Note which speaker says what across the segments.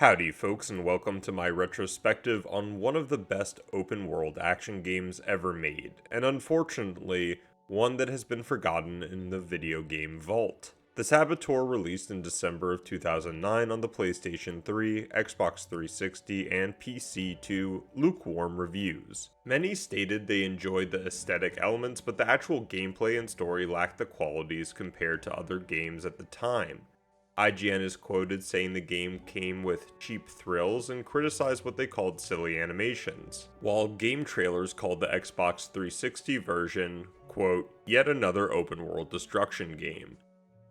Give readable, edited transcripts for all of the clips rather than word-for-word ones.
Speaker 1: Howdy folks, and welcome to my retrospective on one of the best open world action games ever made, and unfortunately, one that has been forgotten in the video game vault. The Saboteur released in December of 2009 on the PlayStation 3, Xbox 360, and PC to lukewarm reviews. Many stated they enjoyed the aesthetic elements, but the actual gameplay and story lacked the qualities compared to other games at the time. IGN is quoted saying the game came with cheap thrills and criticized what they called silly animations, while game trailers called the Xbox 360 version, quote, yet another open world destruction game.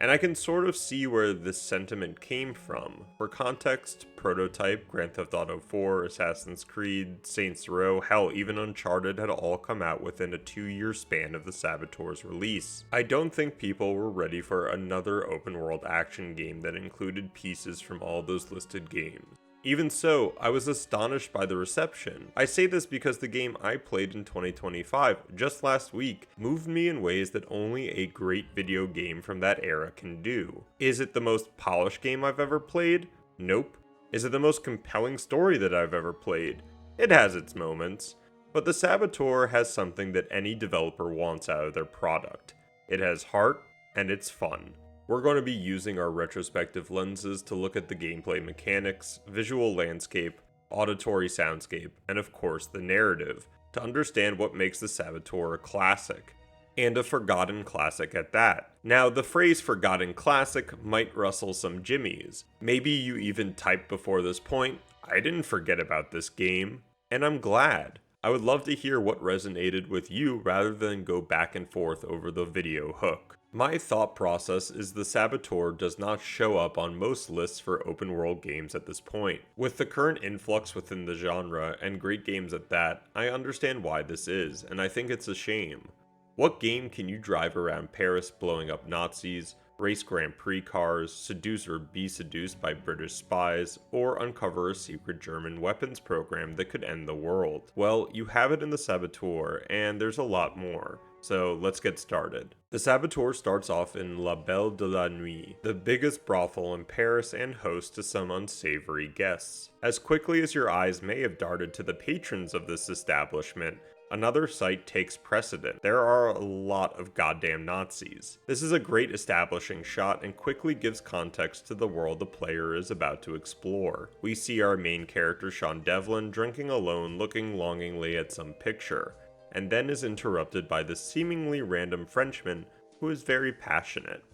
Speaker 1: And I can sort of see where this sentiment came from. For context, Prototype, Grand Theft Auto 4, Assassin's Creed, Saints Row, hell, even Uncharted had all come out within a 2-year span of the Saboteur's release. I don't think people were ready for another open world action game that included pieces from all those listed games. Even so, I was astonished by the reception. I say this because the game I played in 2025, just last week, moved me in ways that only a great video game from that era can do. Is it the most polished game I've ever played? Nope. Is it the most compelling story that I've ever played? It has its moments. But the Saboteur has something that any developer wants out of their product. It has heart, and it's fun. We're going to be using our retrospective lenses to look at the gameplay mechanics, visual landscape, auditory soundscape, and of course the narrative, to understand what makes the Saboteur a classic. And a forgotten classic at that. Now, the phrase forgotten classic might rustle some jimmies. Maybe you even typed before this point, I didn't forget about this game, and I'm glad. I would love to hear what resonated with you rather than go back and forth over the video hook. My thought process is the Saboteur does not show up on most lists for open world games at this point. With the current influx within the genre, and great games at that, I understand why this is, and I think it's a shame. What game can you drive around Paris blowing up Nazis, race Grand Prix cars, seduce or be seduced by British spies, or uncover a secret German weapons program that could end the world? Well, you have it in the Saboteur, and there's a lot more. So let's get started. The Saboteur starts off in La Belle de la Nuit, the biggest brothel in Paris and host to some unsavory guests. As quickly as your eyes may have darted to the patrons of this establishment, another sight takes precedent. There are a lot of goddamn Nazis. This is a great establishing shot and quickly gives context to the world the player is about to explore. We see our main character Sean Devlin drinking alone, looking longingly at some picture, and then is interrupted by the seemingly random Frenchman who is very passionate.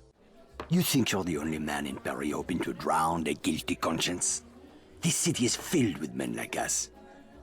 Speaker 2: You think you're the only man in Paris hoping to drown a guilty conscience? This city is filled with men like us.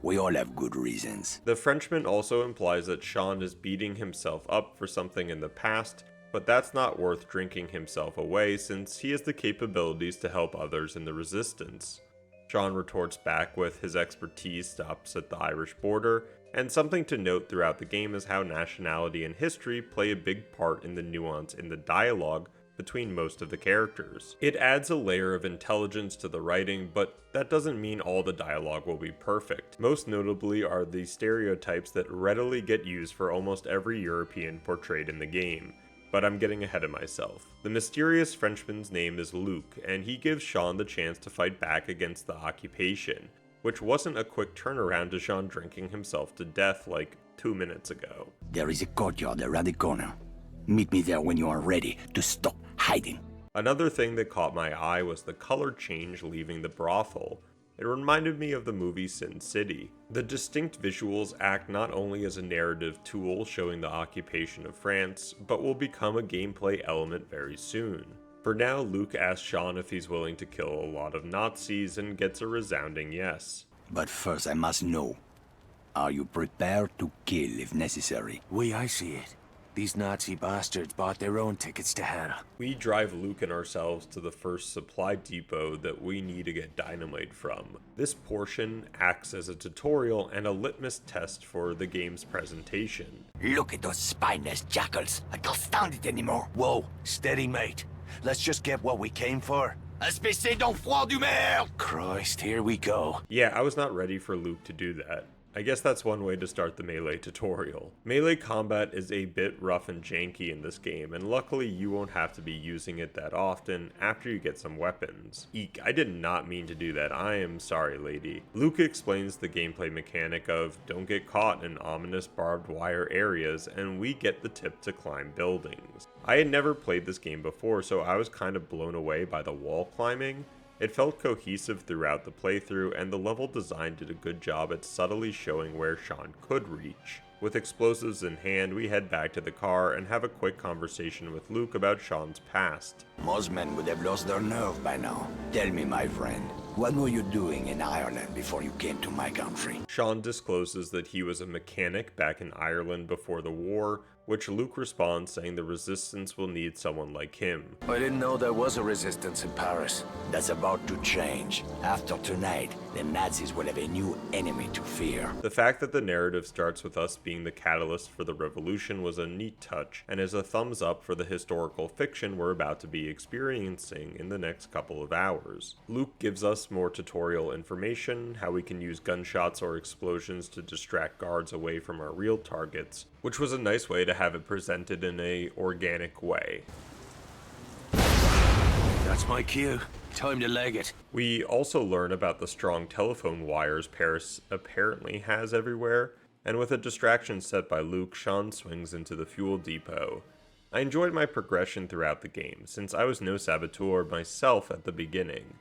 Speaker 2: We all have good reasons.
Speaker 1: The Frenchman also implies that Sean is beating himself up for something in the past, but that's not worth drinking himself away since he has the capabilities to help others in the resistance. Sean retorts back with his expertise stops at the Irish border, and something to note throughout the game is how nationality and history play a big part in the nuance in the dialogue between most of the characters. It adds a layer of intelligence to the writing, but that doesn't mean all the dialogue will be perfect. Most notably are the stereotypes that readily get used for almost every European portrayed in the game. But I'm getting ahead of myself. The mysterious Frenchman's name is Luke, and he gives Sean the chance to fight back against the occupation, which wasn't a quick turnaround to Sean drinking himself to death like 2 minutes ago.
Speaker 2: There is a courtyard around the corner. Meet me there when you are ready to stop hiding.
Speaker 1: Another thing that caught my eye was the color change leaving the brothel. It reminded me of the movie Sin City. The distinct visuals act not only as a narrative tool showing the occupation of France, but will become a gameplay element very soon. For now, Luke asks Sean if he's willing to kill a lot of Nazis and gets a resounding yes.
Speaker 2: But first I must know, are you prepared to kill if necessary?
Speaker 3: I see it. These Nazi bastards bought their own tickets to hell.
Speaker 1: We drive Luke and ourselves to the first supply depot that we need to get dynamite from. This portion acts as a tutorial and a litmus test for the game's presentation.
Speaker 2: Look at those spineless jackals. I can't stand it anymore.
Speaker 3: Whoa, steady mate. Let's just get what we came for.
Speaker 2: Espèce d'enfant du merde!
Speaker 3: Christ, here we go.
Speaker 1: Yeah, I was not ready for Luke to do that. I guess that's one way to start the melee tutorial. Melee combat is a bit rough and janky in this game, and luckily you won't have to be using it that often after you get some weapons. Eek, I did not mean to do that, I am sorry lady. Luke explains the gameplay mechanic of don't get caught in ominous barbed wire areas, and we get the tip to climb buildings. I had never played this game before, so I was kind of blown away by the wall climbing. It felt cohesive throughout the playthrough, and the level design did a good job at subtly showing where Sean could reach. With explosives in hand, we head back to the car and have a quick conversation with Luke about Sean's past.
Speaker 2: Most men would have lost their nerve by now. Tell me, my friend, what were you doing in Ireland before you came to my country?
Speaker 1: Sean discloses that he was a mechanic back in Ireland before the war, which Luke responds saying the resistance will need someone like him.
Speaker 3: I didn't know there was a resistance in Paris.
Speaker 2: That's about to change. After tonight, the Nazis will have a new enemy to fear.
Speaker 1: The fact that the narrative starts with us being the catalyst for the revolution was a neat touch, and is a thumbs up for the historical fiction we're about to be experiencing in the next couple of hours. Luke gives us more tutorial information, how we can use gunshots or explosions to distract guards away from our real targets, which was a nice way to have it presented in a organic way.
Speaker 3: That's my cue. Time to leg it.
Speaker 1: We also learn about the strong telephone wires Paris apparently has everywhere, and with a distraction set by Luke, Sean swings into the fuel depot. I enjoyed my progression throughout the game, since I was no saboteur myself at the beginning.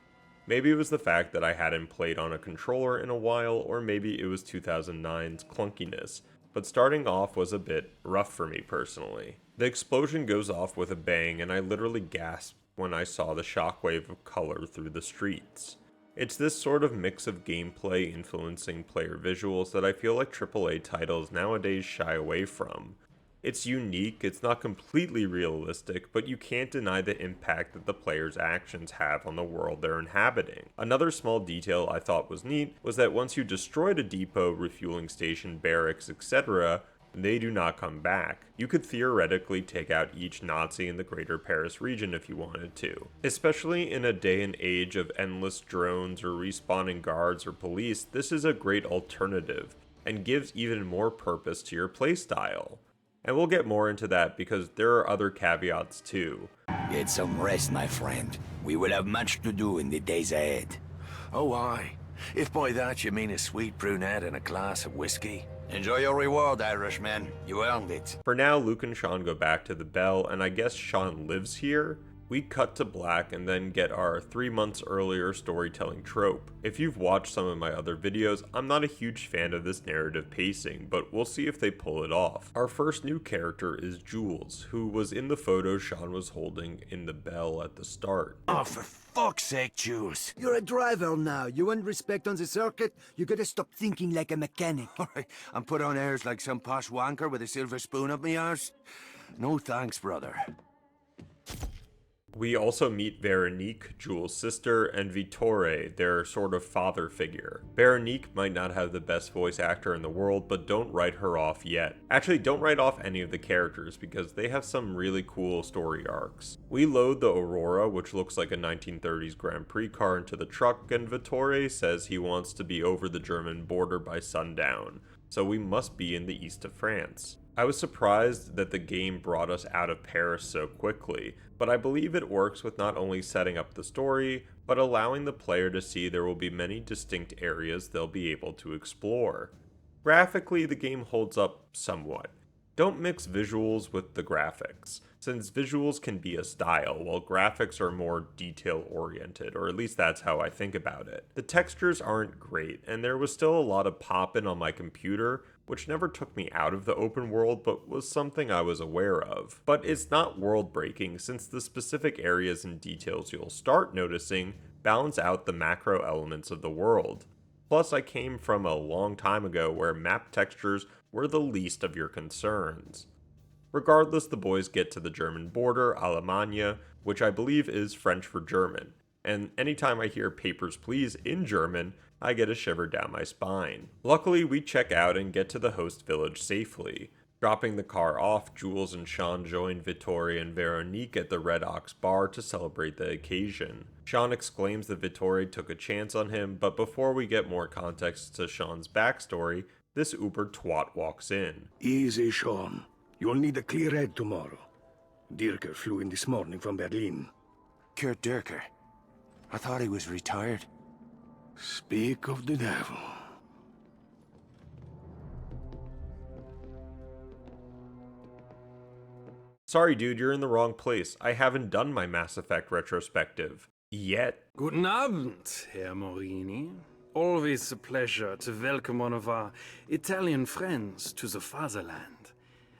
Speaker 1: Maybe it was the fact that I hadn't played on a controller in a while, or maybe it was 2009's clunkiness, but starting off was a bit rough for me personally. The explosion goes off with a bang, and I literally gasped when I saw the shockwave of color through the streets. It's this sort of mix of gameplay influencing player visuals that I feel like AAA titles nowadays shy away from. It's unique, it's not completely realistic, but you can't deny the impact that the player's actions have on the world they're inhabiting. Another small detail I thought was neat was that once you destroyed a depot, refueling station, barracks, etc., they do not come back. You could theoretically take out each Nazi in the greater Paris region if you wanted to. Especially in a day and age of endless drones or respawning guards or police, this is a great alternative, and gives even more purpose to your playstyle. And we'll get more into that because there are other caveats too.
Speaker 2: Get some rest, my friend. We will have much to do in the days ahead.
Speaker 3: Oh, aye. If by that you mean a sweet brunette and a glass of whiskey.
Speaker 2: Enjoy your reward, Irishman. You earned it.
Speaker 1: For now, Luke and Sean go back to the Belle, and I guess Sean lives here. We cut to black and then get our 3 months earlier storytelling trope. If you've watched some of my other videos, I'm not a huge fan of this narrative pacing, but we'll see if they pull it off. Our first new character is Jules, who was in the photo Sean was holding in the Belle at the start.
Speaker 3: Oh, for fuck's sake, Jules.
Speaker 4: You're a driver now. You want respect on the circuit? You gotta stop thinking like a mechanic.
Speaker 3: All right, and put on airs like some posh wanker with a silver spoon up me arse? No thanks, brother.
Speaker 1: We also meet Veronique, Jules' sister, and Vittore, their sort of father figure. Veronique might not have the best voice actor in the world, but don't write her off yet. Actually, don't write off any of the characters, because they have some really cool story arcs. We load the Aurora, which looks like a 1930s Grand Prix car, into the truck, and Vittore says he wants to be over the German border by sundown, so we must be in the east of France. I was surprised that the game brought us out of Paris so quickly, but I believe it works with not only setting up the story, but allowing the player to see there will be many distinct areas they'll be able to explore. Graphically, the game holds up somewhat. Don't mix visuals with the graphics, since visuals can be a style, while graphics are more detail-oriented, or at least that's how I think about it. The textures aren't great, and there was still a lot of poppin' on my computer, which never took me out of the open world, but was something I was aware of. But it's not world-breaking, since the specific areas and details you'll start noticing balance out the macro elements of the world. Plus, I came from a long time ago where map textures were the least of your concerns. Regardless, the boys get to the German border, Alemannia, which I believe is French for German, and anytime I hear papers please in German, I get a shiver down my spine. Luckily, we check out and get to the host village safely. Dropping the car off, Jules and Sean join Vittore and Veronique at the Red Ox bar to celebrate the occasion. Sean exclaims that Vittore took a chance on him, but before we get more context to Sean's backstory, this uber twat walks in.
Speaker 5: Easy, Sean. You'll need a clear head tomorrow. Dirker flew in this morning from Berlin.
Speaker 3: Kurt Dirker. I thought he was retired.
Speaker 5: Speak of the devil.
Speaker 1: Sorry dude, you're in the wrong place. I haven't done my Mass Effect retrospective. Yet.
Speaker 6: Guten Abend, Herr Morini. Always a pleasure to welcome one of our Italian friends to the fatherland.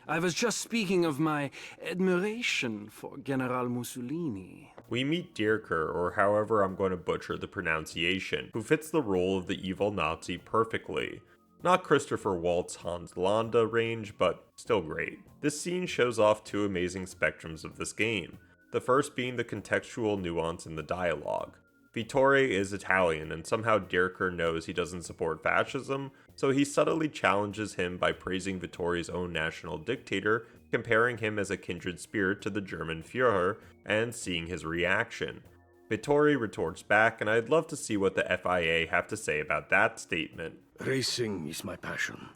Speaker 6: I was just speaking of my admiration for General Mussolini.
Speaker 1: We meet Dirker, or however I'm going to butcher the pronunciation, who fits the role of the evil Nazi perfectly. Not Christopher Waltz Hans Landa range, but still great. This scene shows off two amazing spectrums of this game, the first being the contextual nuance in the dialogue. Vittore is Italian, and somehow Dirker knows he doesn't support fascism, so he subtly challenges him by praising Vittore's own national dictator, comparing him as a kindred spirit to the German Führer, and seeing his reaction. Vittore retorts back, and I'd love to see what the FIA have to say about that statement.
Speaker 5: Racing is my passion.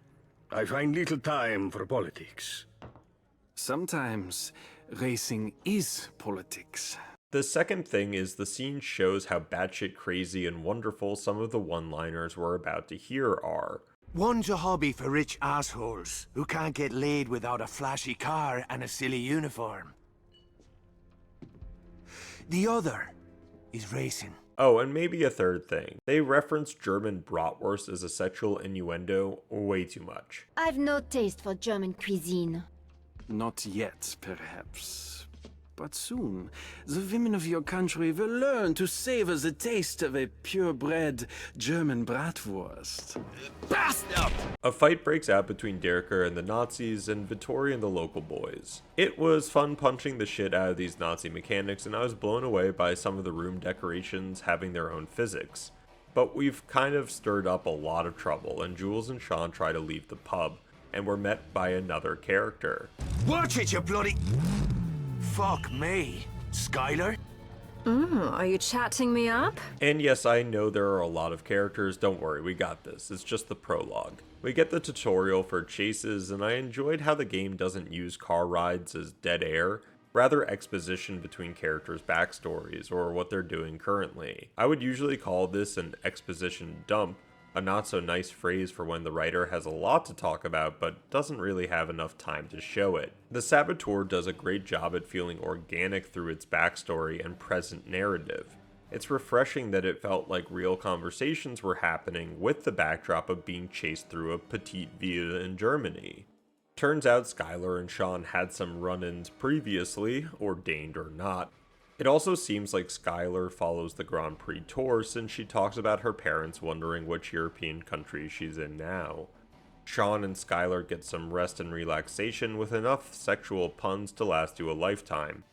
Speaker 5: I find little time for politics.
Speaker 6: Sometimes racing is politics.
Speaker 1: The second thing is the scene shows how batshit crazy and wonderful some of the one-liners we're about to hear are.
Speaker 3: One's a hobby for rich assholes who can't get laid without a flashy car and a silly uniform. The other is racing.
Speaker 1: Oh, and maybe a third thing. They reference German bratwurst as a sexual innuendo way too much.
Speaker 7: I've no taste for German cuisine.
Speaker 6: Not yet, perhaps. But soon, the women of your country will learn to savor the taste of a purebred German bratwurst. Bastard!
Speaker 1: A fight breaks out between Dirker and the Nazis and Vittore and the local boys. It was fun punching the shit out of these Nazi mechanics, and I was blown away by some of the room decorations having their own physics. But we've kind of stirred up a lot of trouble, and Jules and Sean try to leave the pub, and we're met by another character.
Speaker 3: Watch it, you bloody... Fuck me. Skylar?
Speaker 8: Are you chatting me up?
Speaker 1: And yes, I know there are a lot of characters, don't worry, we got this, it's just the prologue. We get the tutorial for chases, and I enjoyed how the game doesn't use car rides as dead air, rather exposition between characters' backstories or what they're doing currently. I would usually call this an exposition dump, a not so nice phrase for when the writer has a lot to talk about but doesn't really have enough time to show it. The Saboteur does a great job at feeling organic through its backstory and present narrative. It's refreshing that it felt like real conversations were happening with the backdrop of being chased through a petite villa in Germany. Turns out Skylar and Sean had some run-ins previously, ordained or not. It also seems like Skylar follows the Grand Prix tour since she talks about her parents wondering which European country she's in now. Sean and Skylar get some rest and relaxation with enough sexual puns to last you a lifetime.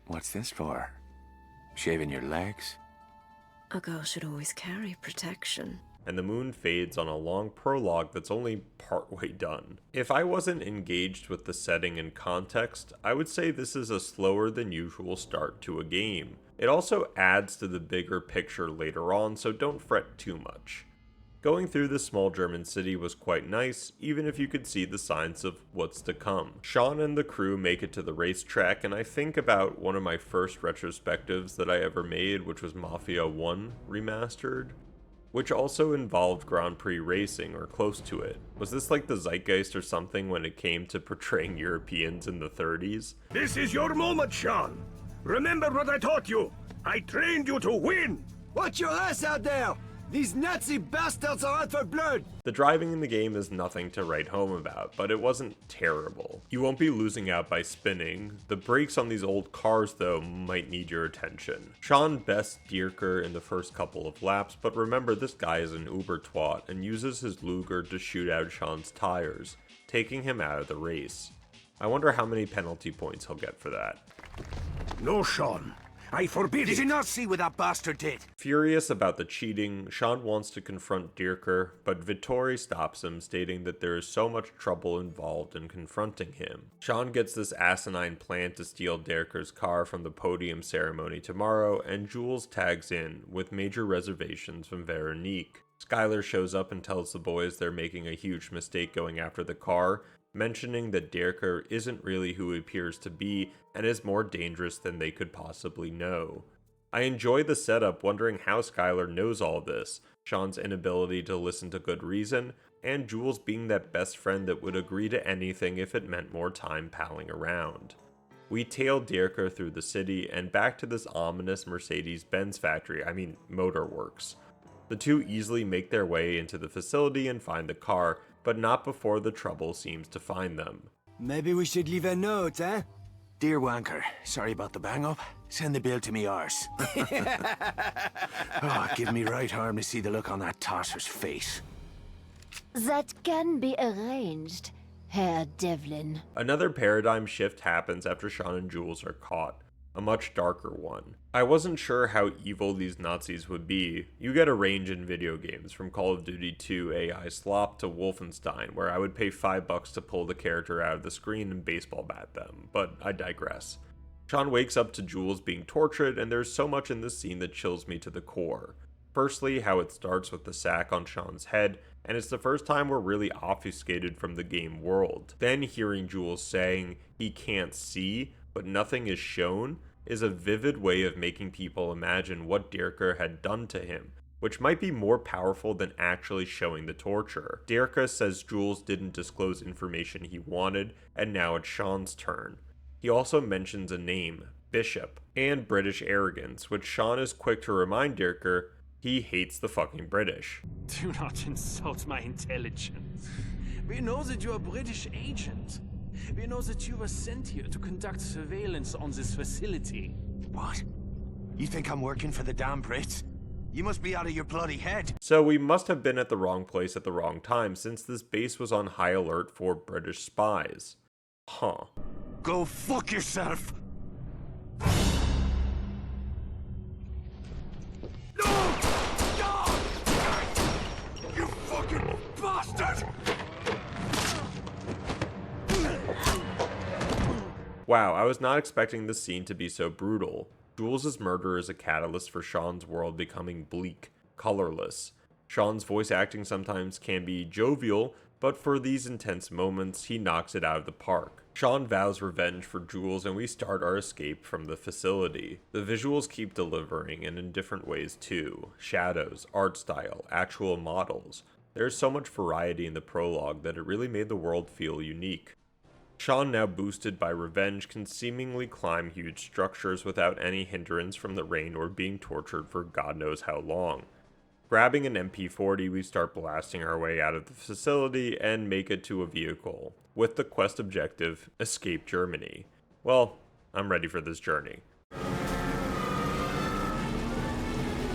Speaker 3: What's this for? Shaving your legs?
Speaker 8: A girl should always carry protection.
Speaker 1: And the moon fades on a long prologue that's only partway done. If I wasn't engaged with the setting and context, I would say this is a slower than usual start to a game. It also adds to the bigger picture later on, so don't fret too much. Going through this small German city was quite nice, even if you could see the signs of what's to come. Sean and the crew make it to the racetrack, and I think about one of my first retrospectives that I ever made, which was Mafia 1 Remastered, which also involved Grand Prix racing, or close to it. Was this like the zeitgeist or something when it came to portraying Europeans in the 30s?
Speaker 5: This is your moment, Sean. Remember what I taught you. I trained you to win.
Speaker 4: Watch your ass out there! These Nazi bastards are out for blood!
Speaker 1: The driving in the game is nothing to write home about, but it wasn't terrible. You won't be losing out by spinning. The brakes on these old cars, though, might need your attention. Sean bests Dirker in the first couple of laps, but remember this guy is an uber twat and uses his Luger to shoot out Sean's tires, taking him out of the race. I wonder how many penalty points he'll get for that.
Speaker 5: No, Sean. I forbid
Speaker 3: Did
Speaker 5: it!
Speaker 3: you not see what that bastard did?
Speaker 1: Furious about the cheating, Sean wants to confront Dierker, but Vittori stops him, stating that there is so much trouble involved in confronting him. Sean gets this asinine plan to steal Dierker's car from the podium ceremony tomorrow, and Jules tags in, with major reservations from Veronique. Skylar shows up and tells the boys they're making a huge mistake going after the car, mentioning that Dierker isn't really who he appears to be and is more dangerous than they could possibly know. I enjoy the setup, wondering how Skylar knows all this, Sean's inability to listen to good reason, and Jules being that best friend that would agree to anything if it meant more time palling around. We tail Dierker through the city and back to this ominous Mercedes-Benz factory, motorworks. The two easily make their way into the facility and find the car, but not before the trouble seems to find them.
Speaker 4: Maybe we should leave a note, eh?
Speaker 3: Dear Wanker, sorry about the bang-up. Send the bill to me arse. Oh, give me right arm to see the look on that tosser's face.
Speaker 7: That can be arranged, Herr Devlin.
Speaker 1: Another paradigm shift happens after Sean and Jules are caught, a much darker one. I wasn't sure how evil these Nazis would be. You get a range in video games, from Call of Duty 2 AI Slop to Wolfenstein, where I would pay $5 to pull the character out of the screen and baseball bat them, but I digress. Sean wakes up to Jules being tortured, and there's so much in this scene that chills me to the core. Firstly, how it starts with the sack on Sean's head, and it's the first time we're really obfuscated from the game world. Then hearing Jules saying he can't see, but nothing is shown, is a vivid way of making people imagine what Dierker had done to him, which might be more powerful than actually showing the torture. Dierker says Jules didn't disclose information he wanted, and now it's Sean's turn. He also mentions a name, Bishop, and British arrogance, which Sean is quick to remind Dierker he hates the fucking British.
Speaker 6: Do not insult my intelligence. We know that you are a British agent. We know that you were sent here to conduct surveillance on this facility.
Speaker 3: What? You think I'm working for the damn Brits? You must be out of your bloody head.
Speaker 1: So we must have been at the wrong place at the wrong time, since this base was on high alert for British spies. Huh.
Speaker 3: Go fuck yourself! No! No! You fucking bastard!
Speaker 1: Wow, I was not expecting this scene to be so brutal. Jules' murder is a catalyst for Sean's world becoming bleak, colorless. Sean's voice acting sometimes can be jovial, but for these intense moments, he knocks it out of the park. Sean vows revenge for Jules, and we start our escape from the facility. The visuals keep delivering, and in different ways too. Shadows, art style, actual models. There's so much variety in the prologue that it really made the world feel unique. Sean, now boosted by revenge, can seemingly climb huge structures without any hindrance from the rain or being tortured for God knows how long. Grabbing an MP40, we start blasting our way out of the facility and make it to a vehicle, with the quest objective, escape Germany. Well, I'm ready for this journey.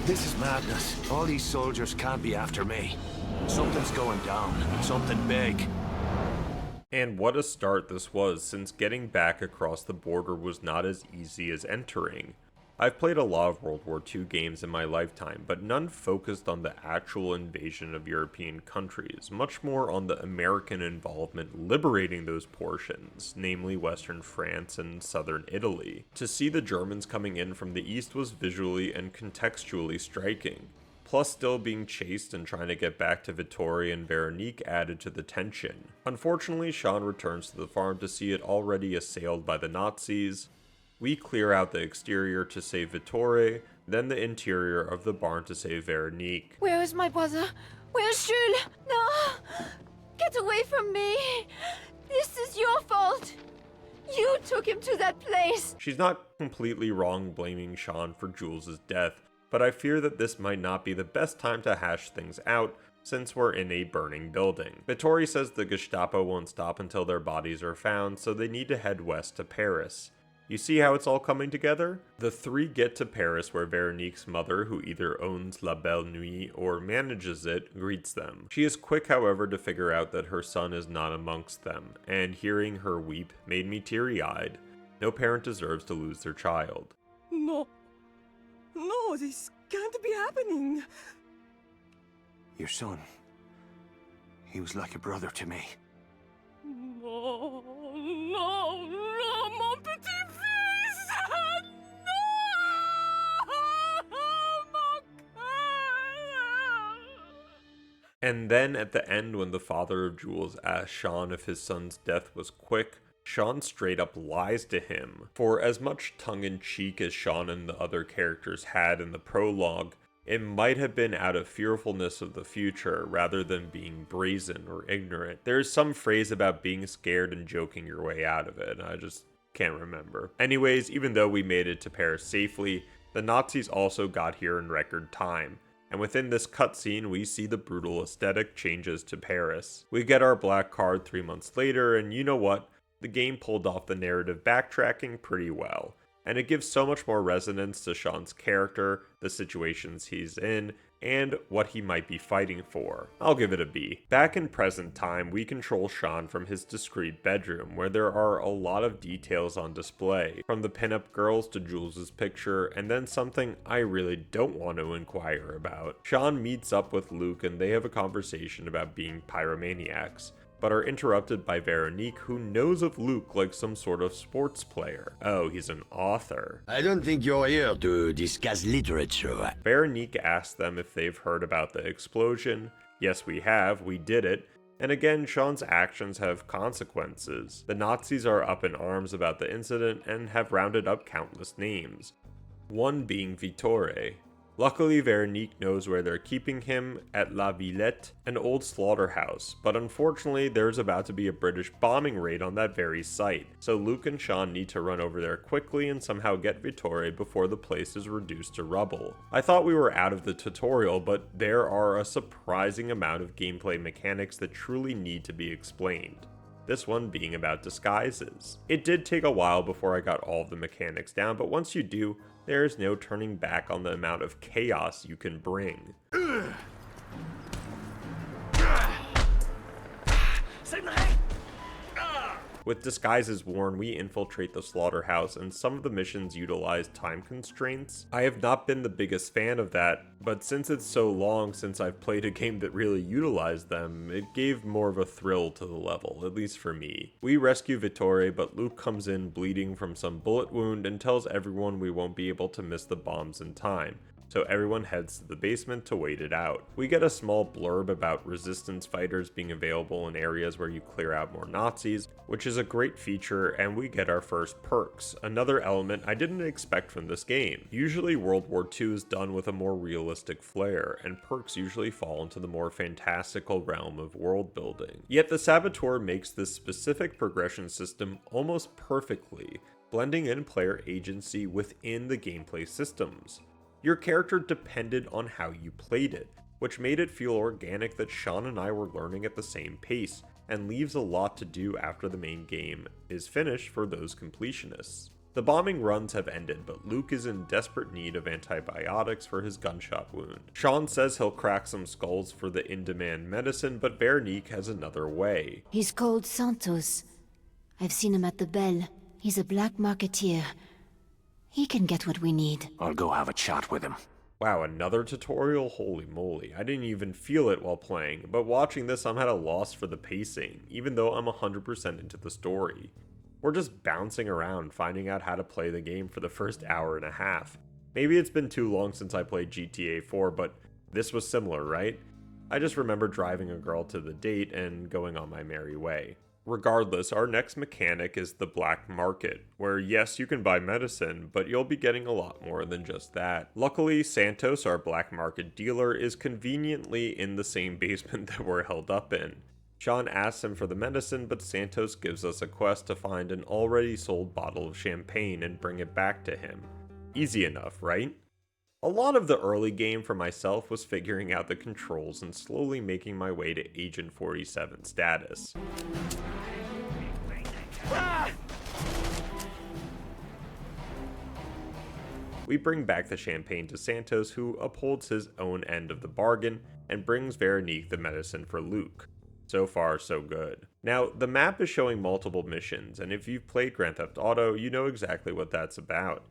Speaker 3: This is madness. All these soldiers can't be after me. Something's going down. Something big.
Speaker 1: And what a start this was, since getting back across the border was not as easy as entering. I've played a lot of World War II games in my lifetime, but none focused on the actual invasion of European countries, much more on the American involvement liberating those portions, namely Western France and Southern Italy. To see the Germans coming in from the east was visually and contextually striking. Plus, still being chased and trying to get back to Vittori and Veronique added to the tension. Unfortunately, Sean returns to the farm to see it already assailed by the Nazis. We clear out the exterior to save Vittori, then the interior of the barn to save Veronique.
Speaker 7: Where is my brother? Where's Jules? No! Get away from me! This is your fault! You took him to that place!
Speaker 1: She's not completely wrong blaming Sean for Jules' death, but I fear that this might not be the best time to hash things out, since we're in a burning building. Vittori says the Gestapo won't stop until their bodies are found, so they need to head west to Paris. You see how it's all coming together? The three get to Paris, where Veronique's mother, who either owns La Belle Nuit or manages it, greets them. She is quick, however, to figure out that her son is not amongst them, and hearing her weep made me teary-eyed. No parent deserves to lose their child.
Speaker 9: No, No, this can't be happening.
Speaker 3: Your son. He was like a brother to me.
Speaker 9: No, no, no, mon petit fils!
Speaker 1: And then at the end, when the father of Jules asked Sean if his son's death was quick, Sean straight up lies to him. For as much tongue-in-cheek as Sean and the other characters had in the prologue, it might have been out of fearfulness of the future rather than being brazen or ignorant. There is some phrase about being scared and joking your way out of it, and I just can't remember. Anyways, even though we made it to Paris safely, the Nazis also got here in record time. And within this cutscene, we see the brutal aesthetic changes to Paris. We get our black card 3 months later, and you know what? The game pulled off the narrative backtracking pretty well. And it gives so much more resonance to Sean's character, the situations he's in, and what he might be fighting for. I'll give it a B. Back in present time, we control Sean from his discreet bedroom, where there are a lot of details on display, from the pinup girls to Jules' picture, and then something I really don't want to inquire about. Sean meets up with Luke and they have a conversation about being pyromaniacs, but are interrupted by Veronique, who knows of Luke like some sort of sports player. Oh, he's an author.
Speaker 2: I don't think you're here to discuss literature.
Speaker 1: Veronique asks them if they've heard about the explosion. Yes, we have, we did it. And again, Sean's actions have consequences. The Nazis are up in arms about the incident and have rounded up countless names, one being Vittore. Luckily, Veronique knows where they're keeping him, at La Villette, an old slaughterhouse, but unfortunately there's about to be a British bombing raid on that very site, so Luke and Sean need to run over there quickly and somehow get Vittore before the place is reduced to rubble. I thought we were out of the tutorial, but there are a surprising amount of gameplay mechanics that truly need to be explained. This one being about disguises. It did take a while before I got all of the mechanics down, but once you do, there is no turning back on the amount of chaos you can bring. With disguises worn, we infiltrate the slaughterhouse, and some of the missions utilize time constraints. I have not been the biggest fan of that, but since it's so long since I've played a game that really utilized them, it gave more of a thrill to the level, at least for me. We rescue Vittore, but Luke comes in bleeding from some bullet wound and tells everyone we won't be able to miss the bombs in time, so everyone heads to the basement to wait it out. We get a small blurb about resistance fighters being available in areas where you clear out more Nazis, which is a great feature, and we get our first perks, another element I didn't expect from this game. Usually World War II is done with a more realistic flair, and perks usually fall into the more fantastical realm of world building. Yet the Saboteur makes this specific progression system almost perfectly, blending in player agency within the gameplay systems. Your character depended on how you played it, which made it feel organic that Sean and I were learning at the same pace, and leaves a lot to do after the main game is finished for those completionists. The bombing runs have ended, but Luke is in desperate need of antibiotics for his gunshot wound. Sean says he'll crack some skulls for the in-demand medicine, but Veronique has another way.
Speaker 10: He's called Santos. I've seen him at the Belle. He's a black marketeer. He can get what we need.
Speaker 3: I'll go have a chat with him.
Speaker 1: Wow, another tutorial? Holy moly, I didn't even feel it while playing, but watching this I'm at a loss for the pacing, even though I'm 100% into the story. We're just bouncing around, finding out how to play the game for the first hour and a half. Maybe it's been too long since I played GTA 4, but this was similar, right? I just remember driving a girl to the date and going on my merry way. Regardless, our next mechanic is the black market, where yes, you can buy medicine, but you'll be getting a lot more than just that. Luckily, Santos, our black market dealer, is conveniently in the same basement that we're held up in. Sean asks him for the medicine, but Santos gives us a quest to find an already sold bottle of champagne and bring it back to him. Easy enough, right? A lot of the early game for myself was figuring out the controls and slowly making my way to Agent 47 status. We bring back the champagne to Santos, who upholds his own end of the bargain and brings Veronique the medicine for Luke. So far, so good. Now, the map is showing multiple missions, and if you've played Grand Theft Auto, you know exactly what that's about.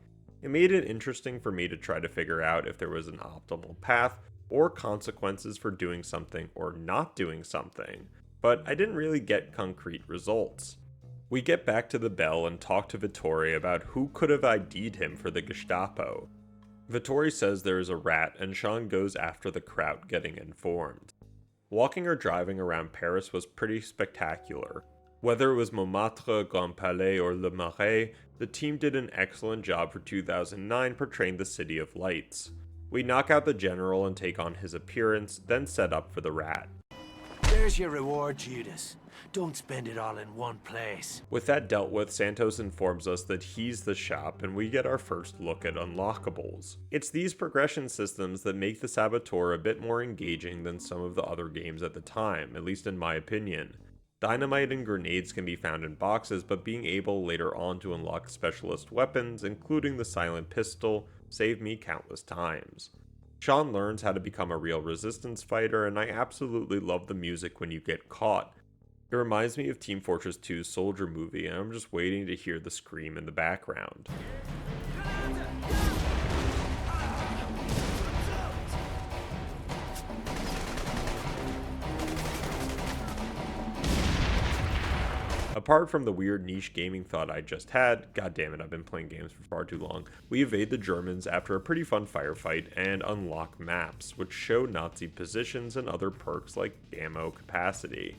Speaker 1: It made it interesting for me to try to figure out if there was an optimal path or consequences for doing something or not doing something, but I didn't really get concrete results. We get back to the Belle and talk to Vittori about who could have ID'd him for the Gestapo. Vittori says there is a rat and Sean goes after the Kraut, getting informed. Walking or driving around Paris was pretty spectacular. Whether it was Montmartre, Grand Palais, or Le Marais, the team did an excellent job for 2009 portraying the City of Lights. We knock out the general and take on his appearance, then set up for the rat.
Speaker 3: There's your reward, Judas. Don't spend it all in one place.
Speaker 1: With that dealt with, Santos informs us that he's the shop and we get our first look at unlockables. It's these progression systems that make the Saboteur a bit more engaging than some of the other games at the time, at least in my opinion. Dynamite and grenades can be found in boxes, but being able later on to unlock specialist weapons, including the silent pistol, saved me countless times. Sean learns how to become a real resistance fighter, and I absolutely love the music when you get caught. It reminds me of Team Fortress 2's Soldier movie, and I'm just waiting to hear the scream in the background. Apart from the weird niche gaming thought I just had, god damn it, I've been playing games for far too long, we evade the Germans after a pretty fun firefight and unlock maps, which show Nazi positions and other perks like ammo capacity.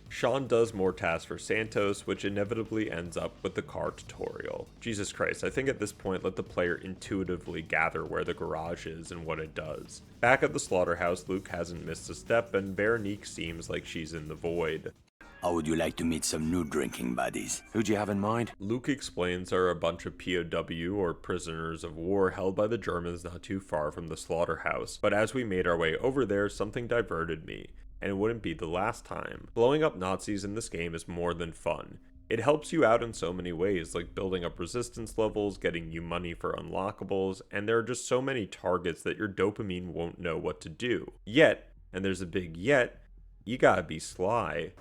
Speaker 1: Sean does more tasks for Santos, which inevitably ends up with the car tutorial. Jesus Christ, I think at this point let the player intuitively gather where the garage is and what it does. Back at the slaughterhouse, Luke hasn't missed a step and Veronique seems like she's in the void.
Speaker 2: How would you like to meet some new drinking buddies?
Speaker 3: Who'd you have in mind?
Speaker 1: Luke explains there are a bunch of POW or prisoners of war held by the Germans not too far from the slaughterhouse, but as we made our way over there, something diverted me. And it wouldn't be the last time. Blowing up Nazis in this game is more than fun. It helps you out in so many ways, like building up resistance levels, getting you money for unlockables, and there are just so many targets that your dopamine won't know what to do. Yet, and there's a big yet, you gotta be sly.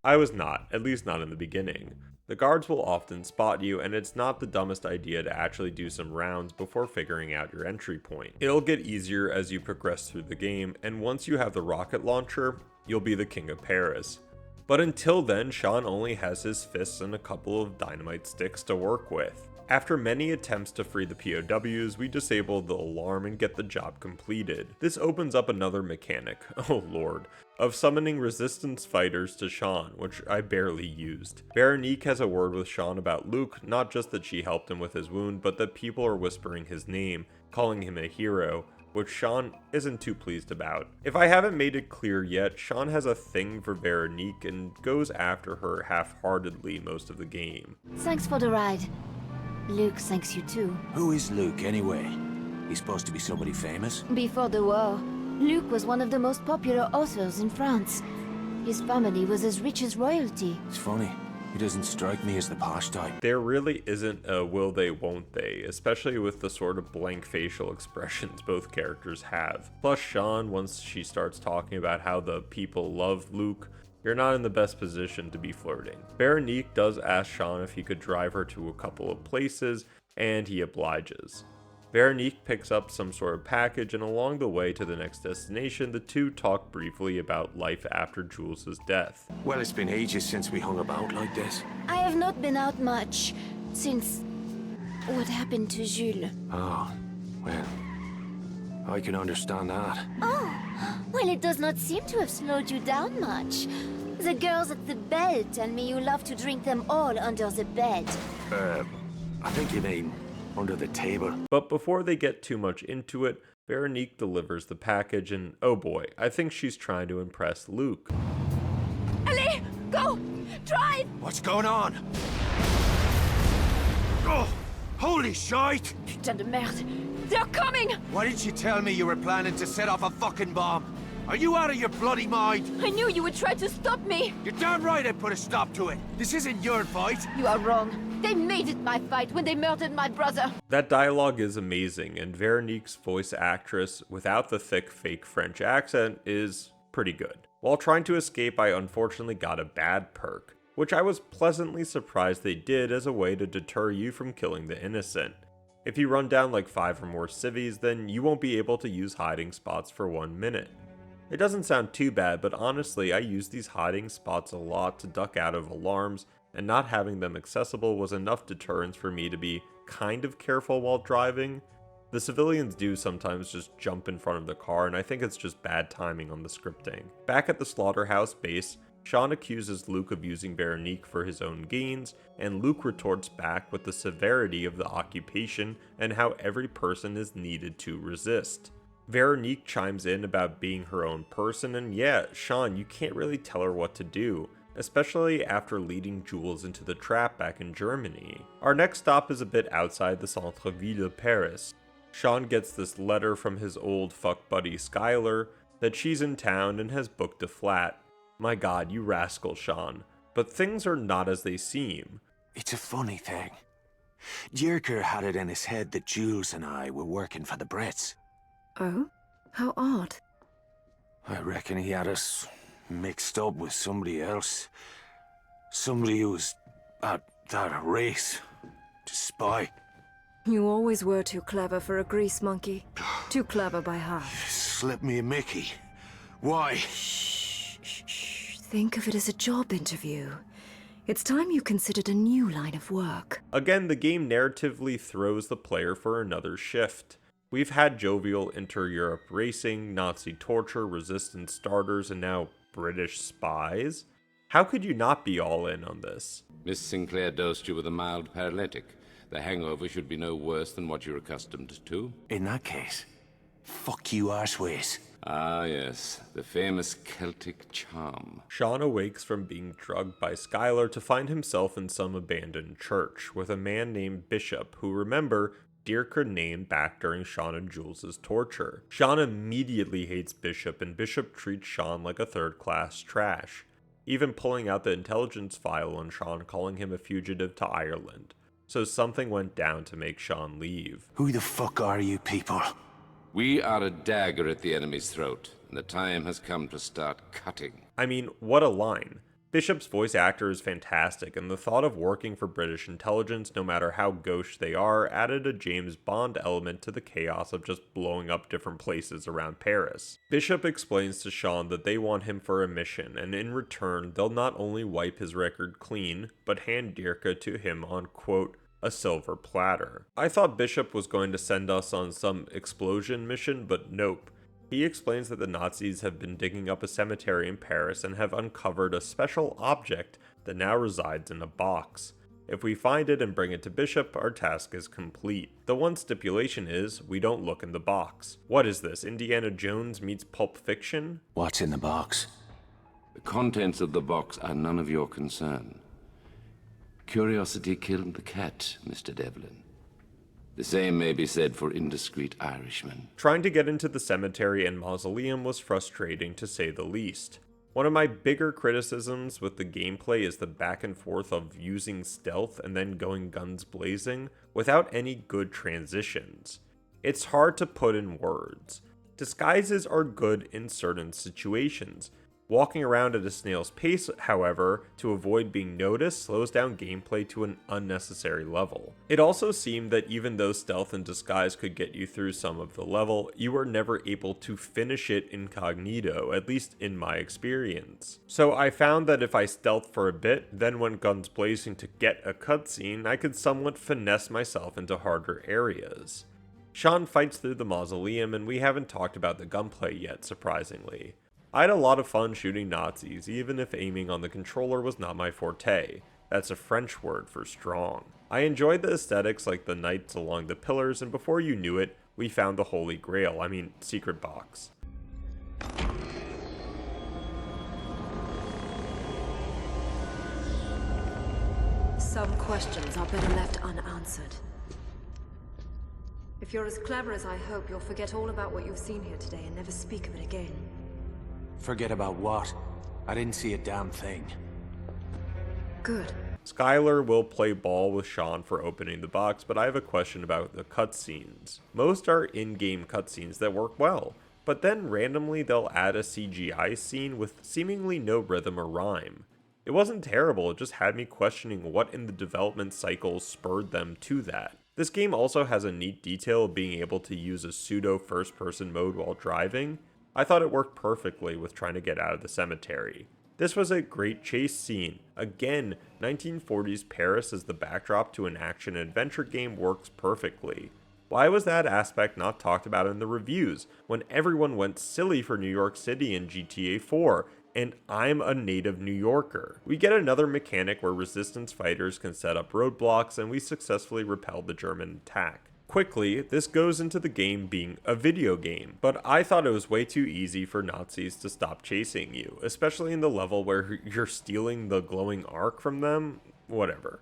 Speaker 1: I was not, at least not in the beginning. The guards will often spot you, and it's not the dumbest idea to actually do some rounds before figuring out your entry point. It'll get easier as you progress through the game, and once you have the rocket launcher, you'll be the king of Paris. But until then, Sean only has his fists and a couple of dynamite sticks to work with. After many attempts to free the POWs, we disable the alarm and get the job completed. This opens up another mechanic, oh lord, of summoning resistance fighters to Sean, which I barely used. Veronique has a word with Sean about Luke, not just that she helped him with his wound, but that people are whispering his name, calling him a hero, which Sean isn't too pleased about. If I haven't made it clear yet, Sean has a thing for Veronique and goes after her half-heartedly most of the game.
Speaker 10: Thanks for the ride. Luke thanks you too.
Speaker 3: Who is Luke, anyway? He's supposed to be somebody famous?
Speaker 10: Before the war, Luke was one of the most popular authors in France. His family was as rich as royalty.
Speaker 3: It's funny. He doesn't strike me as the posh type.
Speaker 1: There really isn't a will they, won't they, especially with the sort of blank facial expressions both characters have. Plus Sean, once she starts talking about how the people love Luke, you're not in the best position to be flirting. Veronique does ask Sean if he could drive her to a couple of places, and he obliges. Veronique picks up some sort of package, and along the way to the next destination, the two talk briefly about life after Jules' death.
Speaker 3: Well, it's been ages since we hung about like this.
Speaker 10: I have not been out much since what happened to Jules.
Speaker 3: Oh, well, I can understand that.
Speaker 10: Oh, well, it does not seem to have slowed you down much. The girls at the Belle tell me you love to drink them all under the bed.
Speaker 3: I think you mean under the table.
Speaker 1: But before they get too much into it, Veronique delivers the package and oh boy, I think she's trying to impress Luke.
Speaker 7: Allez, go! Drive!
Speaker 3: What's going on? Oh, holy shite!
Speaker 7: Putain de merde! They're coming!
Speaker 3: Why didn't you tell me you were planning to set off a fucking bomb? Are you out of your bloody mind?
Speaker 7: I knew you would try to stop me!
Speaker 3: You're damn right I put a stop to it. This isn't your fight.
Speaker 7: You are wrong. They made it my fight when they murdered my brother.
Speaker 1: That dialogue is amazing, and Veronique's voice actress, without the thick fake French accent, is pretty good. While trying to escape, I unfortunately got a bad perk. which I was pleasantly surprised they did as a way to deter you from killing the innocent. If you run down like 5 or more civvies, then you won't be able to use hiding spots for 1 minute. It doesn't sound too bad, but honestly I use these hiding spots a lot to duck out of alarms, and not having them accessible was enough deterrence for me to be kind of careful while driving. The civilians do sometimes just jump in front of the car, and I think it's just bad timing on the scripting. Back at the slaughterhouse base, Sean accuses Luke of using Veronique for his own gains, and Luke retorts back with the severity of the occupation and how every person is needed to resist. Veronique chimes in about being her own person, and yeah, Sean, you can't really tell her what to do, especially after leading Jules into the trap back in Germany. Our next stop is a bit outside the centre-ville of Paris. Sean gets this letter from his old fuck buddy Skylar that she's in town and has booked a flat. My god, you rascal, Sean. But things are not as they seem.
Speaker 3: It's a funny thing. Dierker had it in his head that Jules and I were working for the Brits.
Speaker 8: Oh? How odd.
Speaker 3: I reckon he had us mixed up with somebody else. Somebody who was at that race to spy.
Speaker 8: You always were too clever for a grease monkey. Too clever by half.
Speaker 3: Slip me a Mickey. Why?
Speaker 8: Shh. Think of it as a job interview. It's time you considered a new line of work.
Speaker 1: Again, the game narratively throws the player for another shift. We've had jovial inter-Europe racing, Nazi torture, resistance starters, and now British spies? How could you not be all in on this?
Speaker 11: Miss Sinclair dosed you with a mild paralytic. The hangover should be no worse than what you're accustomed to.
Speaker 3: In that case, fuck you arseways.
Speaker 11: Ah, yes, the famous Celtic charm.
Speaker 1: Sean awakes from being drugged by Skylar to find himself in some abandoned church with a man named Bishop, who, remember, Dierker named back during Sean and Jules' torture. Sean immediately hates Bishop, and Bishop treats Sean like a third-class trash, even pulling out the intelligence file on Sean, calling him a fugitive to Ireland. So something went down to make Sean leave.
Speaker 3: Who the fuck are you people?
Speaker 11: We are a dagger at the enemy's throat, and the time has come to start cutting.
Speaker 1: I mean, what a line. Bishop's voice actor is fantastic, and the thought of working for British intelligence, no matter how gauche they are, added a James Bond element to the chaos of just blowing up different places around Paris. Bishop explains to Sean that they want him for a mission, and in return, they'll not only wipe his record clean, but hand Dierker to him on, quote, a silver platter. I thought Bishop was going to send us on some explosion mission, but nope. He explains that the Nazis have been digging up a cemetery in Paris and have uncovered a special object that now resides in a box. If we find it and bring it to Bishop, our task is complete. The one stipulation is, we don't look in the box. What is this, Indiana Jones meets Pulp Fiction?
Speaker 3: What's in the box?
Speaker 11: The contents of the box are none of your concern. Curiosity killed the cat, Mr. Devlin. The same may be said for indiscreet Irishmen.
Speaker 1: Trying to get into the cemetery and mausoleum was frustrating to say the least. One of my bigger criticisms with the gameplay is the back and forth of using stealth and then going guns blazing without any good transitions. It's hard to put in words. Disguises are good in certain situations. Walking around at a snail's pace, however, to avoid being noticed slows down gameplay to an unnecessary level. It also seemed that even though stealth and disguise could get you through some of the level, you were never able to finish it incognito, at least in my experience. So I found that if I stealthed for a bit, then went guns blazing to get a cutscene, I could somewhat finesse myself into harder areas. Sean fights through the mausoleum, and we haven't talked about the gunplay yet, surprisingly. I had a lot of fun shooting Nazis, even if aiming on the controller was not my forte. That's a French word for strong. I enjoyed the aesthetics like the knights along the pillars, and before you knew it, we found the Holy Grail, secret box.
Speaker 8: Some questions are better left unanswered. If you're as clever as I hope, you'll forget all about what you've seen here today and never speak of it again.
Speaker 3: Forget about what? I didn't see a damn thing.
Speaker 8: Good.
Speaker 1: Skylar will play ball with Sean for opening the box, but I have a question about the cutscenes. Most are in-game cutscenes that work well, but then randomly they'll add a CGI scene with seemingly no rhythm or rhyme. It wasn't terrible, it just had me questioning what in the development cycle spurred them to that. This game also has a neat detail of being able to use a pseudo first-person mode while driving. I thought it worked perfectly with trying to get out of the cemetery. This was a great chase scene. Again, 1940s Paris as the backdrop to an action-adventure game works perfectly. Why was that aspect not talked about in the reviews, when everyone went silly for New York City in GTA 4, and I'm a native New Yorker? We get another mechanic where resistance fighters can set up roadblocks, and we successfully repel the German attack. Quickly, this goes into the game being a video game, but I thought it was way too easy for Nazis to stop chasing you, especially in the level where you're stealing the glowing arc from them. Whatever.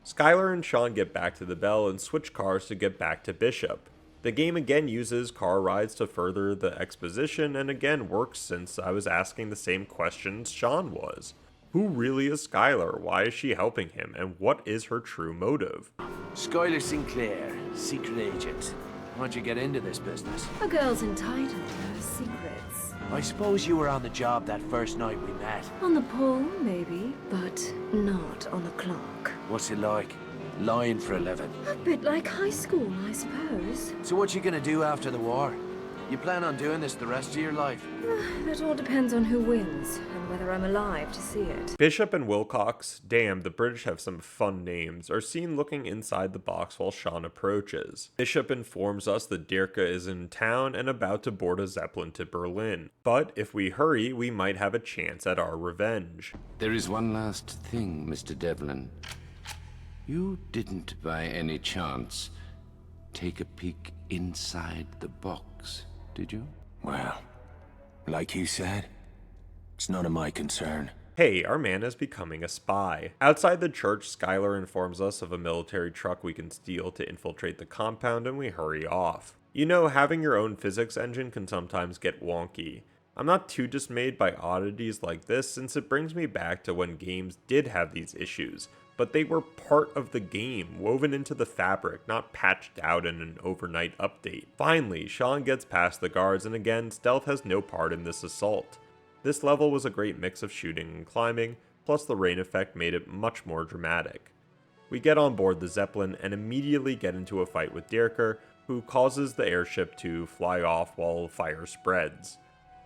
Speaker 1: Skylar and Sean get back to the Belle and switch cars to get back to Bishop. The game again uses car rides to further the exposition, and again works since I was asking the same questions Sean was. Who really is Skylar? Why is she helping him? And what is her true motive?
Speaker 3: Skylar Sinclair, secret agent. Why'd you get into this business?
Speaker 8: A girl's entitled to her secrets.
Speaker 3: I suppose you were on the job that first night we met.
Speaker 8: On the pole, maybe, but not on the clock.
Speaker 3: What's it like? Lying for a living?
Speaker 8: A bit like high school, I suppose.
Speaker 3: So what you gonna do after the war? You plan on doing this the rest of your life?
Speaker 8: That all depends on who wins, and whether I'm alive to see it.
Speaker 1: Bishop and Wilcox, damn, the British have some fun names, are seen looking inside the box while Sean approaches. Bishop informs us that Dirka is in town and about to board a Zeppelin to Berlin. But if we hurry, we might have a chance at our revenge.
Speaker 11: There is one last thing, Mr. Devlin. You didn't, by any chance, take a peek inside the box, did you?
Speaker 2: Well, like you said, it's none of my concern.
Speaker 1: Hey, our man is becoming a spy. Outside the church, Skylar informs us of a military truck we can steal to infiltrate the compound, and we hurry off. You know, having your own physics engine can sometimes get wonky. I'm not too dismayed by oddities like this, since it brings me back to when games did have these issues, but they were part of the game, woven into the fabric, not patched out in an overnight update. Finally, Sean gets past the guards, and again, stealth has no part in this assault. This level was a great mix of shooting and climbing, plus the rain effect made it much more dramatic. We get on board the Zeppelin and immediately get into a fight with Dirker, who causes the airship to fly off while fire spreads.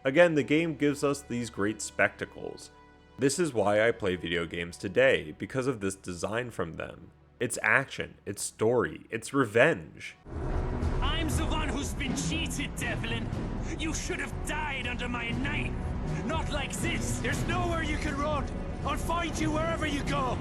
Speaker 1: Again, the game gives us these great spectacles. This is why I play video games today, because of this design from them. It's action, it's story, it's revenge.
Speaker 12: I'm the one who's been cheated, Devlin. You should have died under my knife. Not like this. There's nowhere you can run. I'll find you wherever you go.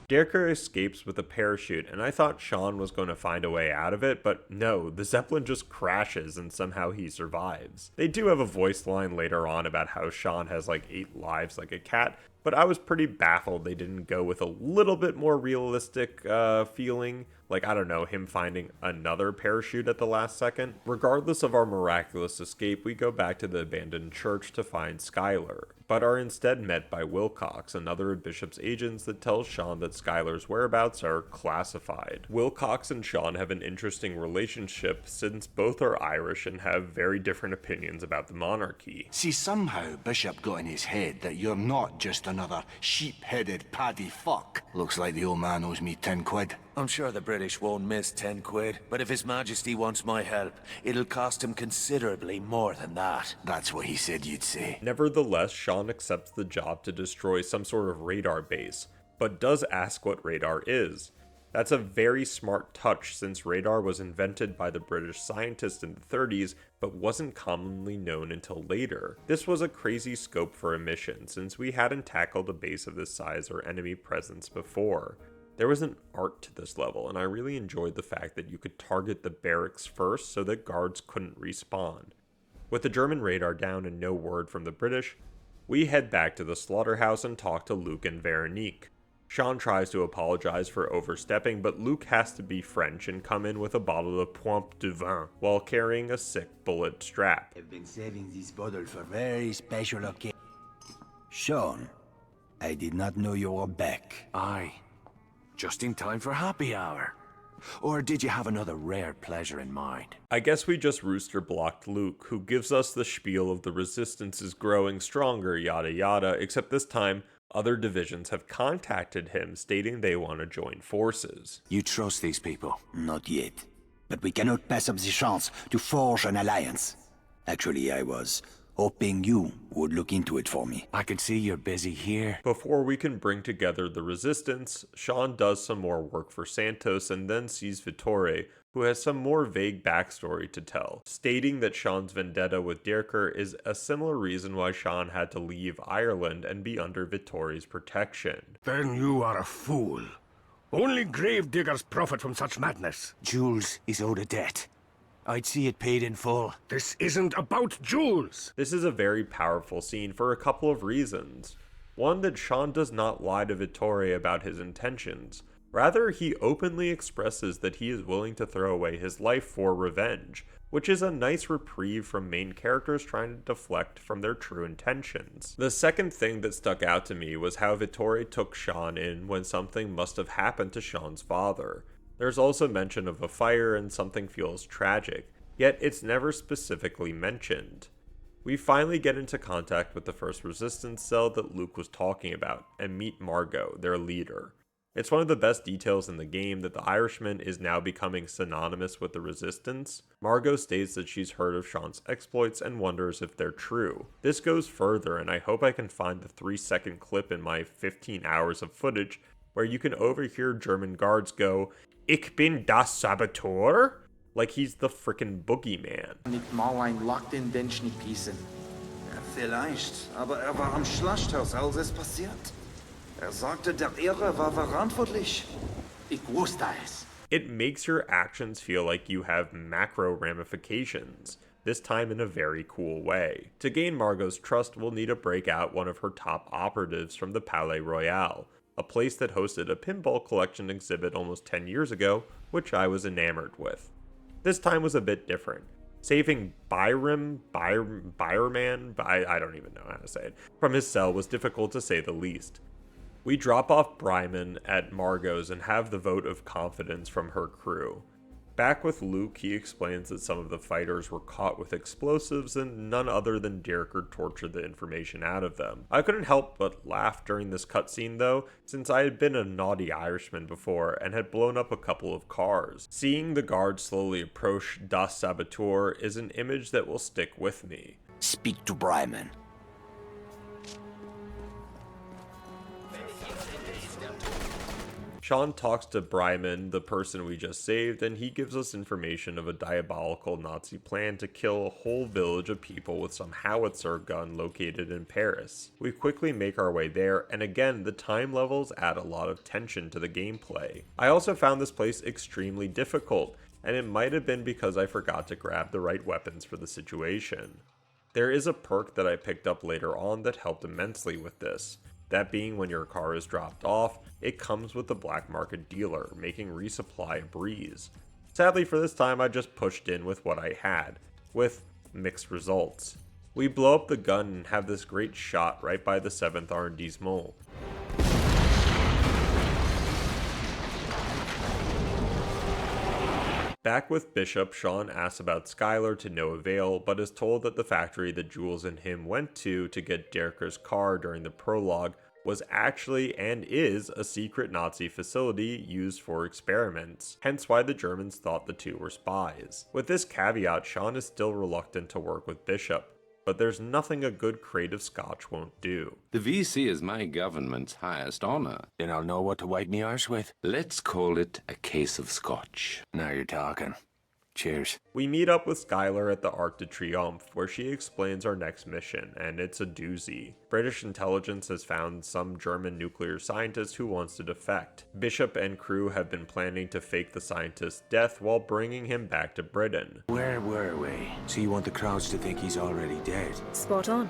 Speaker 1: Dirker escapes with a parachute, and I thought Sean was going to find a way out of it, but no, the Zeppelin just crashes and somehow he survives. They do have a voice line later on about how Sean has like 8 lives like a cat, but I was pretty baffled they didn't go with a little bit more realistic feeling, like, I don't know, him finding another parachute at the last second. Regardless of our miraculous escape, we go back to the abandoned church to find Skylar, but are instead met by Wilcox, another of Bishop's agents, that tells Sean that Skylar's whereabouts are classified. Wilcox and Sean have an interesting relationship since both are Irish and have very different opinions about the monarchy.
Speaker 2: See, somehow Bishop got in his head that you're not just another sheep-headed paddy fuck. Looks like the old man owes me 10 quid.
Speaker 3: I'm sure the British won't miss 10 quid, but if His Majesty wants my help, it'll cost him considerably more than that.
Speaker 2: That's what he said you'd say.
Speaker 1: Nevertheless, Sean accepts the job to destroy some sort of radar base, but does ask what radar is. That's a very smart touch since radar was invented by the British scientists in the 30s, but wasn't commonly known until later. This was a crazy scope for a mission since we hadn't tackled a base of this size or enemy presence before. There was an art to this level, and I really enjoyed the fact that you could target the barracks first so that guards couldn't respawn. With the German radar down and no word from the British, we head back to the slaughterhouse and talk to Luke and Veronique. Sean tries to apologize for overstepping, but Luke has to be French and come in with a bottle of Pointe de Vin while carrying a sick bullet strap.
Speaker 4: I've been saving this bottle for very special occasion. Sean, I did not know you were back.
Speaker 3: Aye. Just in time for happy hour. Or did you have another rare pleasure in mind?
Speaker 1: I guess we just rooster blocked Luke, who gives us the spiel of the resistance is growing stronger, yada yada, except this time, other divisions have contacted him stating they want to join forces.
Speaker 3: You trust these people?
Speaker 2: Not yet. But we cannot pass up the chance to forge an alliance. Actually, I was hoping you would look into it for me.
Speaker 3: I can see you're busy here.
Speaker 1: Before we can bring together the resistance, Sean does some more work for Santos and then sees Vittore, who has some more vague backstory to tell, stating that Sean's vendetta with Dierker is a similar reason why Sean had to leave Ireland and be under Vittore's protection.
Speaker 5: Then you are a fool. Only grave diggers profit from such madness.
Speaker 3: Jules is owed a debt. I'd see it paid in full.
Speaker 5: This isn't about Jules.
Speaker 1: This is a very powerful scene for a couple of reasons. One, that Sean does not lie to Vittore about his intentions. Rather, he openly expresses that he is willing to throw away his life for revenge, which is a nice reprieve from main characters trying to deflect from their true intentions. The second thing that stuck out to me was how Vittore took Sean in when something must have happened to Sean's father. There's also mention of a fire and something feels tragic, yet it's never specifically mentioned. We finally get into contact with the first resistance cell that Luke was talking about, and meet Margot, their leader. It's one of the best details in the game that the Irishman is now becoming synonymous with the resistance. Margot states that she's heard of Sean's exploits and wonders if they're true. This goes further, and I hope I can find the 3-second clip in my 15 hours of footage where you can overhear German guards go, "Ich bin das Saboteur?" Like he's the frickin' boogeyman.
Speaker 13: Nicht mal ein Lock den Bench nicht pießen. Vielleicht, aber war am Schlachthaus, als es passiert. Sagte, der Ehre war verantwortlich. Ich wusste es.
Speaker 1: It makes your actions feel like you have macro ramifications, this time in a very cool way. To gain Margot's trust, we'll need to break out one of her top operatives from the Palais Royal, a place that hosted a pinball collection exhibit almost 10 years ago, which I was enamored with. This time was a bit different. Saving Byron, I don't even know how to say it, from his cell was difficult to say the least. We drop off Bryman at Margot's and have the vote of confidence from her crew. Back with Luke, he explains that some of the fighters were caught with explosives and none other than Dierker tortured the information out of them. I couldn't help but laugh during this cutscene though, since I had been a naughty Irishman before and had blown up a couple of cars. Seeing the guards slowly approach Das Saboteur is an image that will stick with me.
Speaker 2: Speak to Bryman.
Speaker 1: Sean talks to Bryman, the person we just saved, and he gives us information of a diabolical Nazi plan to kill a whole village of people with some howitzer gun located in Paris. We quickly make our way there, and again, the time levels add a lot of tension to the gameplay. I also found this place extremely difficult, and it might have been because I forgot to grab the right weapons for the situation. There is a perk that I picked up later on that helped immensely with this. That being when your car is dropped off, it comes with the black market dealer, making resupply a breeze. Sadly for this time, I just pushed in with what I had, with mixed results. We blow up the gun and have this great shot right by the 7th arrondissement. Back with Bishop, Sean asks about Skylar to no avail, but is told that the factory that Jules and him went to get Dierker's car during the prologue was actually and is a secret Nazi facility used for experiments, hence why the Germans thought the two were spies. With this caveat, Sean is still reluctant to work with Bishop, but there's nothing a good crate of Scotch won't do.
Speaker 11: The VC is my government's highest honor.
Speaker 3: Then I'll know what to wipe me arse with.
Speaker 11: Let's call it a case of Scotch.
Speaker 3: Now you're talking. Cheers.
Speaker 1: We meet up with Skylar at the Arc de Triomphe, where she explains our next mission, and it's a doozy. British intelligence has found some German nuclear scientist who wants to defect. Bishop and crew have been planning to fake the scientist's death while bringing him back to Britain.
Speaker 3: Where were we? So you want the crowds to think he's already dead?
Speaker 8: Spot on.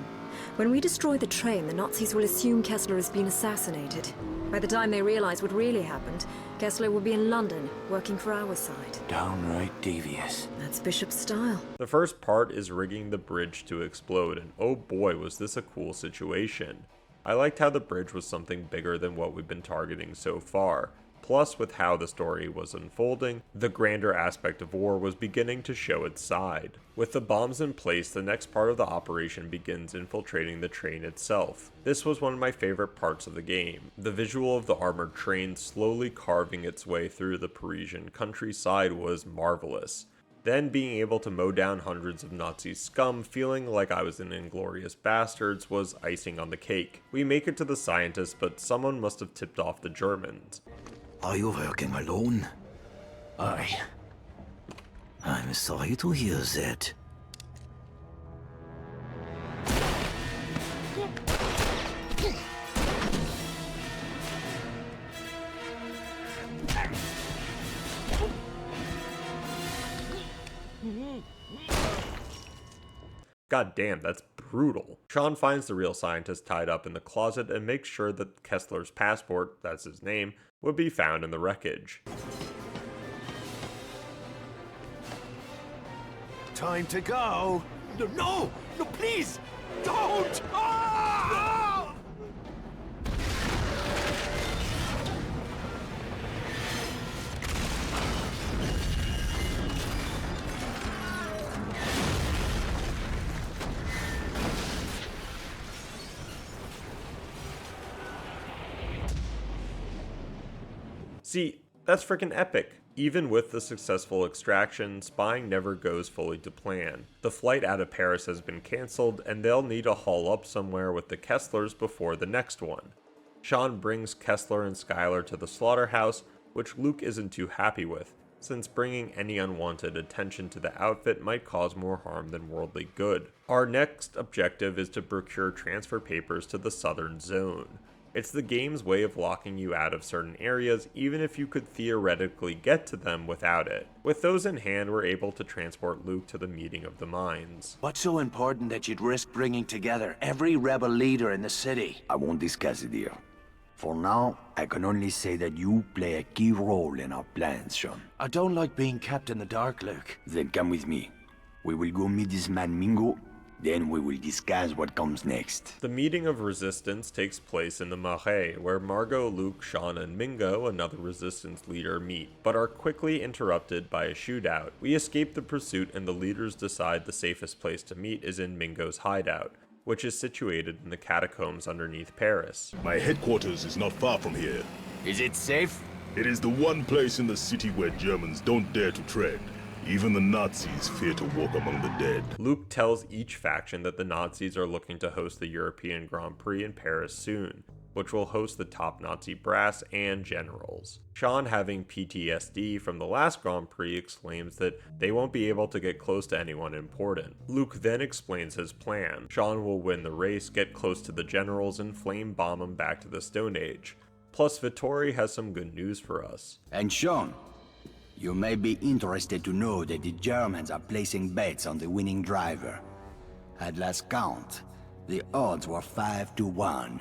Speaker 8: When we destroy the train, the Nazis will assume Kessler has been assassinated. By the time they realize what really happened, Kessler will be in London, working for our side.
Speaker 3: Downright devious.
Speaker 8: That's Bishop's style.
Speaker 1: The first part is rigging the bridge to explode, and oh boy was this a cool situation. I liked how the bridge was something bigger than what we've been targeting so far. Plus, with how the story was unfolding, the grander aspect of war was beginning to show its side. With the bombs in place, the next part of the operation begins infiltrating the train itself. This was one of my favorite parts of the game. The visual of the armored train slowly carving its way through the Parisian countryside was marvelous. Then being able to mow down hundreds of Nazi scum, feeling like I was in Inglourious Bastards, was icing on the cake. We make it to the scientists, but someone must have tipped off the Germans.
Speaker 2: Are you working alone? Aye. I'm sorry to hear that.
Speaker 1: God damn, that's brutal. Sean finds the real scientist tied up in the closet and makes sure that Kessler's passport, that's his name, would be found in the wreckage.
Speaker 3: Time to go. No, please, don't! Ah!
Speaker 1: See, that's freaking epic. Even with the successful extraction, spying never goes fully to plan. The flight out of Paris has been cancelled, and they'll need to haul up somewhere with the Kesslers before the next one. Sean brings Kessler and Skylar to the slaughterhouse, which Luke isn't too happy with, since bringing any unwanted attention to the outfit might cause more harm than worldly good. Our next objective is to procure transfer papers to the southern zone. It's the game's way of locking you out of certain areas, even if you could theoretically get to them without it. With those in hand, we're able to transport Luke to the meeting of the minds.
Speaker 2: What's so important that you'd risk bringing together every rebel leader in the city? I won't discuss it here. For now, I can only say that you play a key role in our plans, Sean. I don't like being kept in the dark, Luke. Then come with me. We will go meet this man Mingo. Then we will discuss what comes next.
Speaker 1: The meeting of resistance takes place in the Marais, where Margot, Luke, Sean, and Mingo, another resistance leader, meet, but are quickly interrupted by a shootout. We escape the pursuit, and the leaders decide the safest place to meet is in Mingo's hideout, which is situated in the catacombs underneath Paris.
Speaker 14: My headquarters is not far from here.
Speaker 2: Is it safe?
Speaker 14: It is the one place in the city where Germans don't dare to tread. Even the Nazis fear to walk among the dead.
Speaker 1: Luke tells each faction that the Nazis are looking to host the European Grand Prix in Paris soon, which will host the top Nazi brass and generals. Sean, having PTSD from the last Grand Prix, exclaims that they won't be able to get close to anyone important. Luke then explains his plan. Sean will win the race, get close to the generals, and flame bomb them back to the Stone Age. Plus, Vittori has some good news for us.
Speaker 2: And Sean, you may be interested to know that the Germans are placing bets on the winning driver. At last count, the odds were 5-1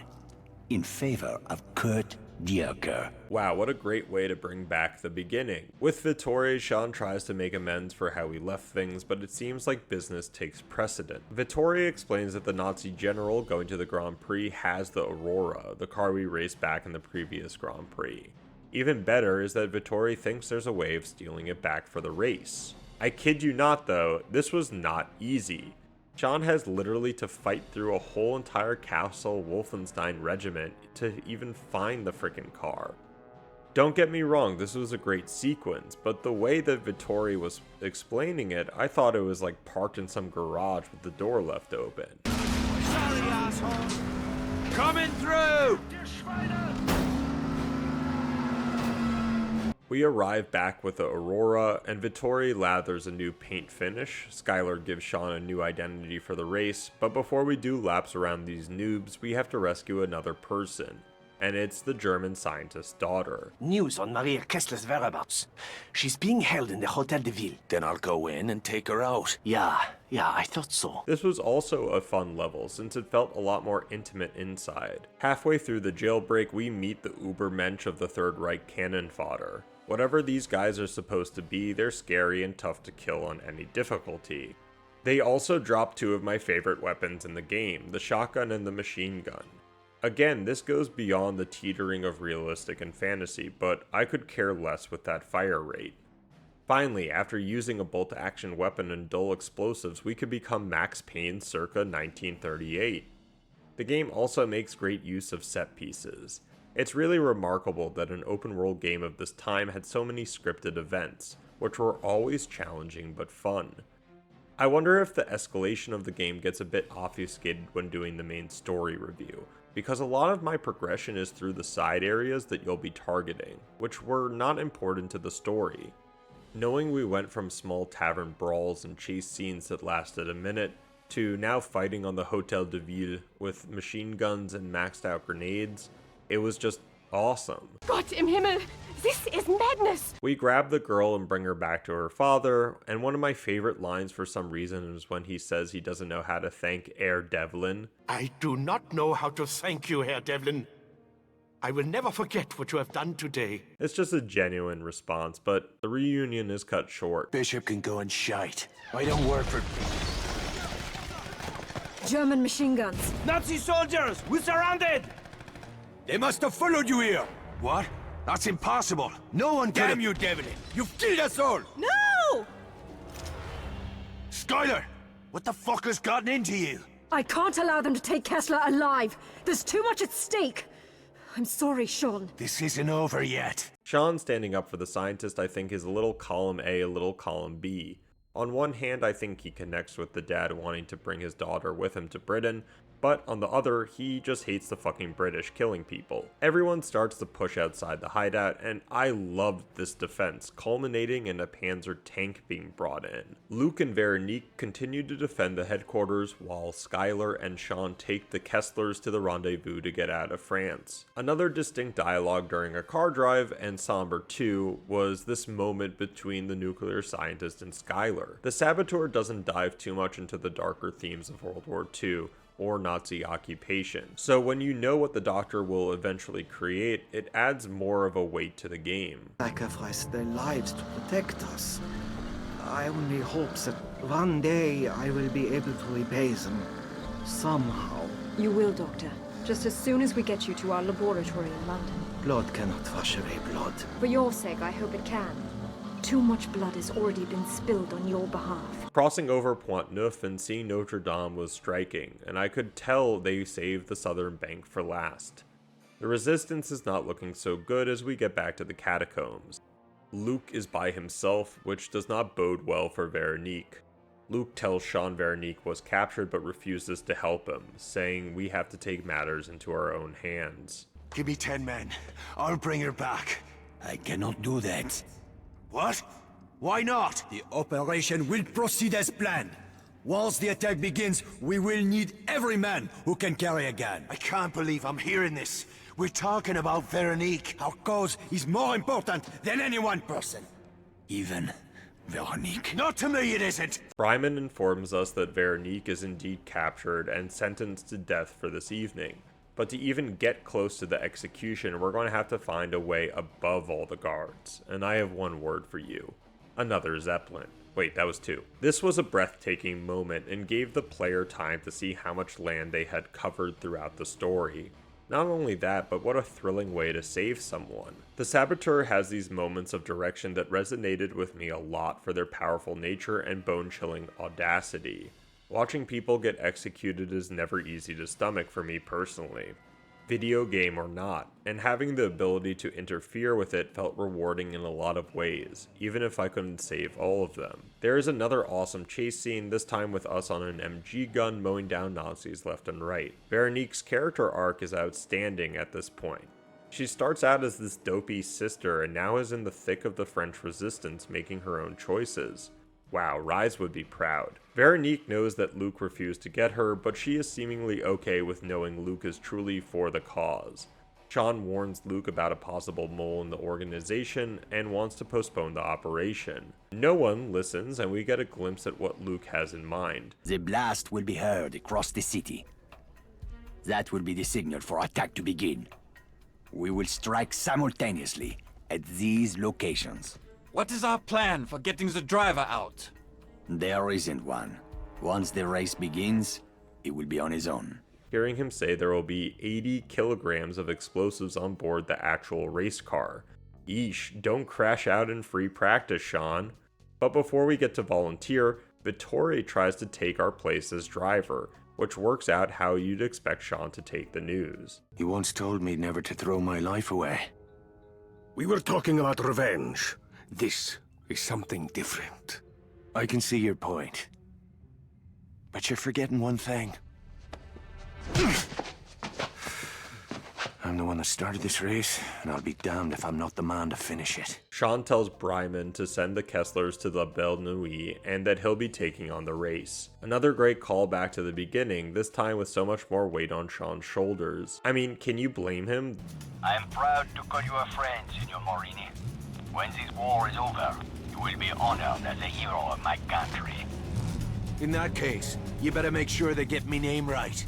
Speaker 2: in favor of Kurt Dierker.
Speaker 1: Wow, what a great way to bring back the beginning. With Vittori, Sean tries to make amends for how he left things, but it seems like business takes precedent. Vittori explains that the Nazi general going to the Grand Prix has the Aurora, the car we raced back in the previous Grand Prix. Even better is that Vittori thinks there's a way of stealing it back for the race. I kid you not though, this was not easy. Sean has literally to fight through a whole entire Castle Wolfenstein regiment to even find the frickin' car. Don't get me wrong, this was a great sequence, but the way that Vittori was explaining it, I thought it was like parked in some garage with the door left open.
Speaker 12: Sorry, asshole! Coming through!
Speaker 1: We arrive back with the Aurora, and Vittori lathers a new paint finish. Skylar gives Sean a new identity for the race, but before we do laps around these noobs, we have to rescue another person, and it's the German scientist's daughter.
Speaker 3: News on Maria Kessler's whereabouts. She's being held in the Hotel de Ville. Then I'll go in and take her out. Yeah, I thought so.
Speaker 1: This was also a fun level, since it felt a lot more intimate inside. Halfway through the jailbreak, we meet the Ubermensch of the Third Reich cannon fodder. Whatever these guys are supposed to be, they're scary and tough to kill on any difficulty. They also drop two of my favorite weapons in the game, the shotgun and the machine gun. Again, this goes beyond the teetering of realistic and fantasy, but I could care less with that fire rate. Finally, after using a bolt-action weapon and dull explosives, we could become Max Payne circa 1938. The game also makes great use of set pieces. It's really remarkable that an open-world game of this time had so many scripted events, which were always challenging but fun. I wonder if the escalation of the game gets a bit obfuscated when doing the main story review, because a lot of my progression is through the side areas that you'll be targeting, which were not important to the story. Knowing we went from small tavern brawls and chase scenes that lasted a minute, to now fighting on the Hotel de Ville with machine guns and maxed out grenades, it was just awesome.
Speaker 9: Gott im Himmel, this is madness!
Speaker 1: We grab the girl and bring her back to her father, and one of my favorite lines for some reason is when he says he doesn't know how to thank Herr Devlin.
Speaker 15: I do not know how to thank you, Herr Devlin. I will never forget what you have done today.
Speaker 1: It's just a genuine response, but the reunion is cut short.
Speaker 2: Bishop can go and shite. I don't work for...
Speaker 8: German machine guns.
Speaker 15: Nazi soldiers! We're surrounded!
Speaker 2: They must have followed you here!
Speaker 3: What? That's impossible.
Speaker 2: No one can...
Speaker 15: Damn you, Devlin!
Speaker 2: You've killed us all!
Speaker 9: No!
Speaker 3: Skylar! What the fuck has gotten into you?
Speaker 8: I can't allow them to take Kessler alive. There's too much at stake. I'm sorry, Sean.
Speaker 3: This isn't over yet.
Speaker 1: Sean standing up for the scientist I think is a little column A, a little column B. On one hand, I think he connects with the dad wanting to bring his daughter with him to Britain, but on the other, he just hates the fucking British killing people. Everyone starts to push outside the hideout, and I loved this defense, culminating in a Panzer tank being brought in. Luke and Veronique continue to defend the headquarters, while Skylar and Sean take the Kesslers to the rendezvous to get out of France. Another distinct dialogue during a car drive, and somber too, was this moment between the nuclear scientist and Skylar. The Saboteur doesn't dive too much into the darker themes of World War II, or Nazi occupation. So when you know what the Doctor will eventually create, it adds more of a weight to the game.
Speaker 13: Sacrificed their lives to protect us. I only hope that one day I will be able to repay them. Somehow.
Speaker 8: You will, Doctor. Just as soon as we get you to our laboratory in London.
Speaker 13: Blood cannot wash away blood.
Speaker 8: For your sake, I hope it can. Too much blood has already been spilled on your behalf.
Speaker 1: Crossing over Pont Neuf and seeing Notre Dame was striking, and I could tell they saved the southern bank for last. The resistance is not looking so good as we get back to the catacombs. Luke is by himself, which does not bode well for Veronique. Luke tells Sean Veronique was captured but refuses to help him, saying we have to take matters into our own hands.
Speaker 3: Give me 10 men. I'll bring her back.
Speaker 2: I cannot do that.
Speaker 3: What? Why not?
Speaker 4: The operation will proceed as planned. Once the attack begins, we will need every man who can carry a gun.
Speaker 3: I can't believe I'm hearing this. We're talking about Veronique.
Speaker 4: Our cause is more important than any one person. Even Veronique.
Speaker 3: Not to me it isn't!
Speaker 1: Bryman informs us that Veronique is indeed captured and sentenced to death for this evening. But to even get close to the execution, we're going to have to find a way above all the guards. And I have one word for you. Another Zeppelin. Wait, that was two. This was a breathtaking moment and gave the player time to see how much land they had covered throughout the story. Not only that, but what a thrilling way to save someone. The Saboteur has these moments of direction that resonated with me a lot for their powerful nature and bone-chilling audacity. Watching people get executed is never easy to stomach for me personally, video game or not, and having the ability to interfere with it felt rewarding in a lot of ways, even if I couldn't save all of them. There is another awesome chase scene, this time with us on an MG gun mowing down Nazis left and right. Veronique's character arc is outstanding at this point. She starts out as this dopey sister and now is in the thick of the French resistance making her own choices. Wow, Rise would be proud. Veronique knows that Luke refused to get her, but she is seemingly okay with knowing Luke is truly for the cause. Sean warns Luke about a possible mole in the organization and wants to postpone the operation. No one listens, and we get a glimpse at what Luke has in mind.
Speaker 2: The blast will be heard across the city. That will be the signal for attack to begin. We will strike simultaneously at these locations.
Speaker 16: What is our plan for getting the driver out?
Speaker 2: There isn't one. Once the race begins, he will be on his own.
Speaker 1: hearing him say there will be 80 kilograms of explosives on board the actual race car. Yeesh, don't crash out in free practice, Sean. But before we get to volunteer, Vittore tries to take our place as driver, which works out how you'd expect Sean to take the news.
Speaker 3: You once told me never to throw my life away.
Speaker 5: We were talking about revenge. This is something different.
Speaker 3: I can see your point. But you're forgetting one thing. I'm the one that started this race, and I'll be damned if I'm not the man to finish it.
Speaker 1: Sean tells Bryman to send the Kesslers to the Belle Nuit and that he'll be taking on the race. Another great callback to the beginning, this time with so much more weight on Sean's shoulders. I mean, can you blame him?
Speaker 17: I am proud to call you a friend, Signor Morini. When this war is over, you will be honored as a hero of my country.
Speaker 2: In that case, you better make sure they get me name right.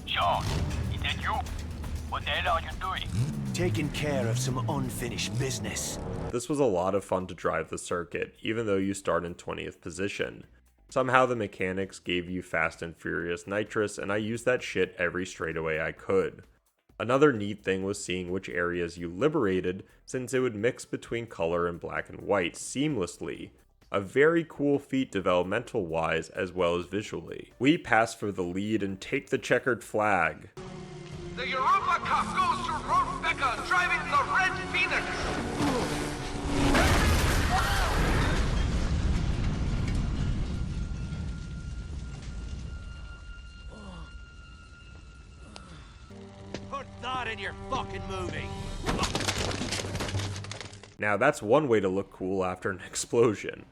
Speaker 17: Sean, is that you? What the hell are you doing?
Speaker 2: Taking care of some unfinished business.
Speaker 1: This was a lot of fun to drive the circuit, even though you start in 20th position. Somehow the mechanics gave you Fast and Furious nitrous, and I used that shit every straightaway I could. Another neat thing was seeing which areas you liberated, since it would mix between color and black and white seamlessly. A very cool feat developmental wise as well as visually. We pass for the lead and take the checkered flag.
Speaker 12: The Europa Cup goes to Rebecca driving the Red Phoenix!
Speaker 2: Put that in your fucking movie!
Speaker 1: Now that's one way to look cool after an explosion.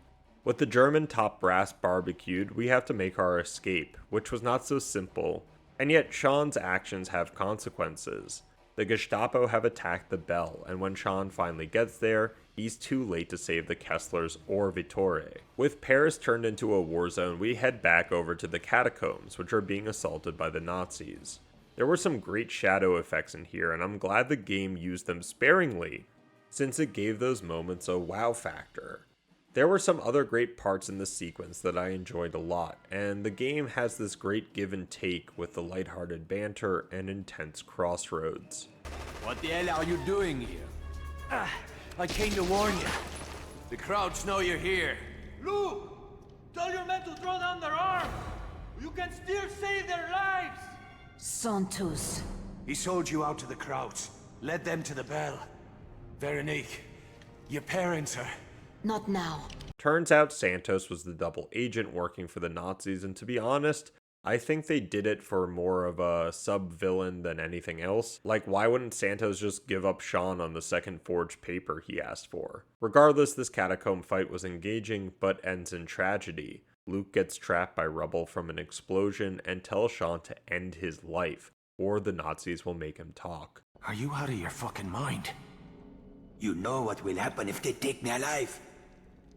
Speaker 1: With the German top brass barbecued, we have to make our escape, which was not so simple. And yet Sean's actions have consequences. The Gestapo have attacked the Belle, and when Sean finally gets there, he's too late to save the Kesslers or Vittore. With Paris turned into a war zone, we head back over to the catacombs, which are being assaulted by the Nazis. There were some great shadow effects in here, and I'm glad the game used them sparingly, since it gave those moments a wow factor. There were some other great parts in the sequence that I enjoyed a lot, and the game has this great give and take with the lighthearted banter and intense crossroads.
Speaker 2: What the hell are you doing here? I came to warn you. The crowds know you're here.
Speaker 12: Luke! Tell your men to throw down their arms! You can still save their lives!
Speaker 10: Santos.
Speaker 2: He sold you out to the crowds, led them to the Belle. Veronique, your parents are...
Speaker 10: Not now.
Speaker 1: Turns out Santos was the double agent working for the Nazis, and to be honest, I think they did it for more of a sub-villain than anything else. Like, why wouldn't Santos just give up Sean on the second forged paper he asked for? Regardless, this catacomb fight was engaging, but ends in tragedy. Luke gets trapped by rubble from an explosion and tells Sean to end his life, or the Nazis will make him talk.
Speaker 2: Are you out of your fucking mind?
Speaker 4: You know what will happen if they take me alive.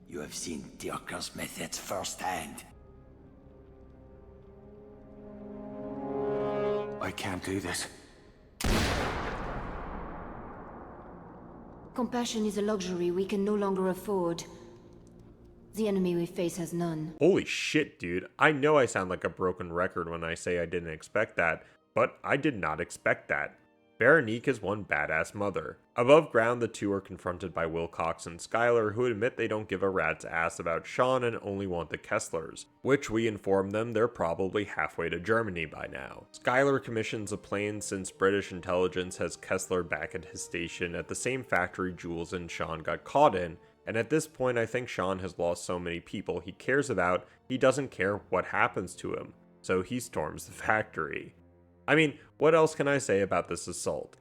Speaker 4: You have seen Dirker's methods firsthand.
Speaker 2: I can't do this.
Speaker 10: Compassion is a luxury we can no longer afford. The enemy we face has none.
Speaker 1: Holy shit, dude. I know I sound like a broken record when I say I didn't expect that, but I did not expect that. Veronique is one badass mother. Above ground, the two are confronted by Wilcox and Skylar, who admit they don't give a rat's ass about Sean and only want the Kesslers, which we inform them they're probably halfway to Germany by now. Skylar commissions a plane since British intelligence has Kessler back at his station at the same factory Jules and Sean got caught in, and at this point I think Sean has lost so many people he cares about, he doesn't care what happens to him, so he storms the factory. I mean, what else can I say about this assault?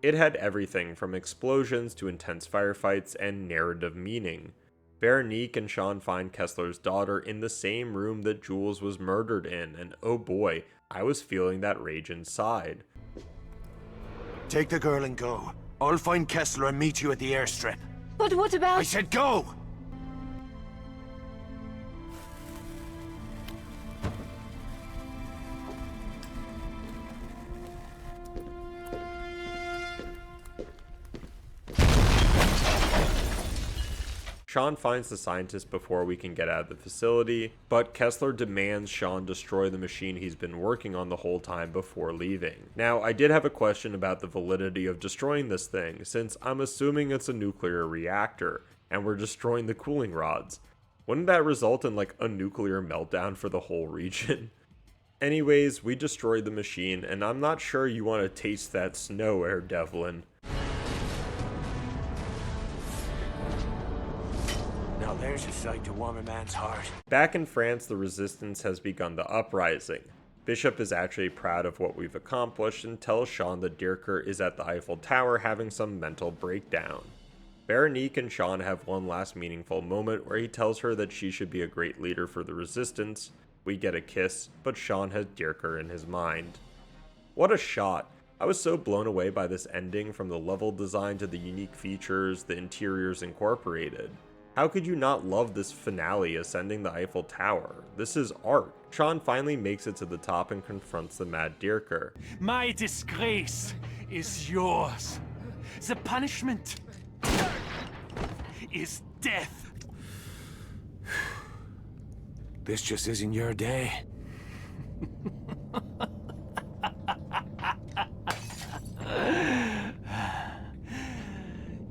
Speaker 1: It had everything from explosions to intense firefights and narrative meaning. Veronique and Sean find Kessler's daughter in the same room that Jules was murdered in, and oh boy, I was feeling that rage inside.
Speaker 2: Take the girl and go. I'll find Kessler and meet you at the airstrip.
Speaker 10: But what about...
Speaker 2: I said go!
Speaker 1: Sean finds the scientist before we can get out of the facility, but Kessler demands Sean destroy the machine he's been working on the whole time before leaving. Now, I did have a question about the validity of destroying this thing, since I'm assuming it's a nuclear reactor, and we're destroying the cooling rods. Wouldn't that result in like a nuclear meltdown for the whole region? Anyways, we destroyed the machine, and I'm not sure you want to taste that snow air, Devlin.
Speaker 3: Now there's a sight to warm a man's heart.
Speaker 1: Back in France, the resistance has begun the uprising. Bishop is actually proud of what we've accomplished and tells Sean that Dierker is at the Eiffel Tower having some mental breakdown. Veronique and Sean have one last meaningful moment where he tells her that she should be a great leader for the resistance. We get a kiss, but Sean has Dierker in his mind. What a shot! I was so blown away by this ending, from the level design to the unique features, the interiors incorporated. How could you not love this finale ascending the Eiffel Tower? This is art. Sean finally makes it to the top and confronts the mad Dierker.
Speaker 12: My disgrace is yours. The punishment is death.
Speaker 3: This just isn't your day.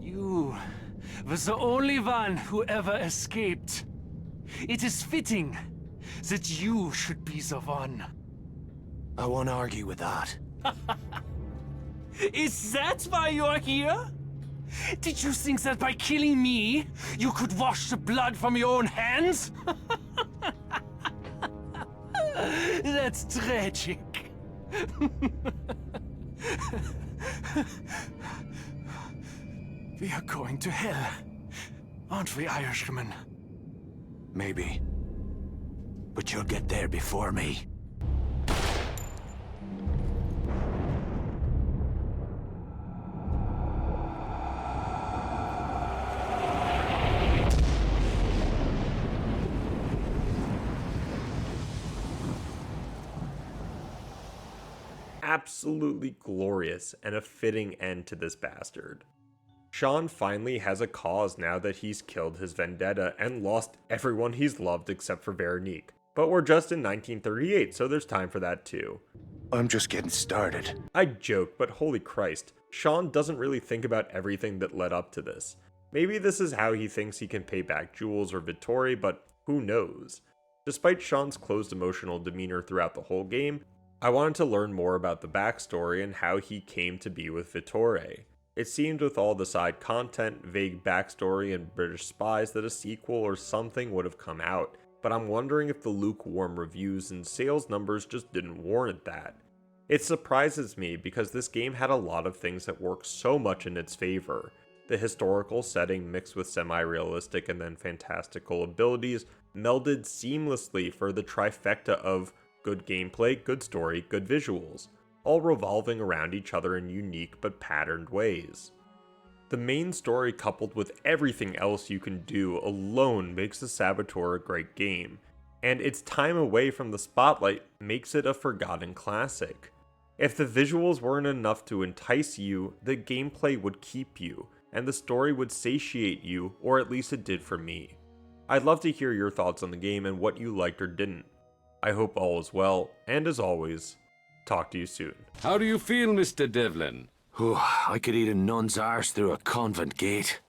Speaker 12: You were the only one who ever escaped. It is fitting that you should be the one.
Speaker 3: I won't argue with that.
Speaker 12: Is that why you're here? Did you think that by killing me, you could wash the blood from your own hands? That's tragic. We are going to hell, aren't we, Irishman?
Speaker 3: Maybe. But you'll get there before me.
Speaker 1: Absolutely glorious and a fitting end to this bastard. Sean finally has a cause now that he's killed his vendetta and lost everyone he's loved except for Veronique. But we're just in 1938, so there's time for that too.
Speaker 3: I'm just getting started.
Speaker 1: I joke, but holy Christ, Sean doesn't really think about everything that led up to this. Maybe this is how he thinks he can pay back Jules or Vittori, but who knows? Despite Sean's closed emotional demeanor throughout the whole game, I wanted to learn more about the backstory and how he came to be with Vittori. It seemed with all the side content, vague backstory, and British spies that a sequel or something would have come out, but I'm wondering if the lukewarm reviews and sales numbers just didn't warrant that. It surprises me because this game had a lot of things that work so much in its favor. The historical setting mixed with semi-realistic and then fantastical abilities melded seamlessly for the trifecta of good gameplay, good story, good visuals, all revolving around each other in unique but patterned ways. The main story coupled with everything else you can do alone makes the Saboteur a great game, and its time away from the spotlight makes it a forgotten classic. If the visuals weren't enough to entice you, the gameplay would keep you, and the story would satiate you, or at least it did for me. I'd love to hear your thoughts on the game and what you liked or didn't. I hope all is well, and as always, talk to you soon.
Speaker 11: How do you feel, Mr. Devlin?
Speaker 3: I could eat a nun's arse through a convent gate.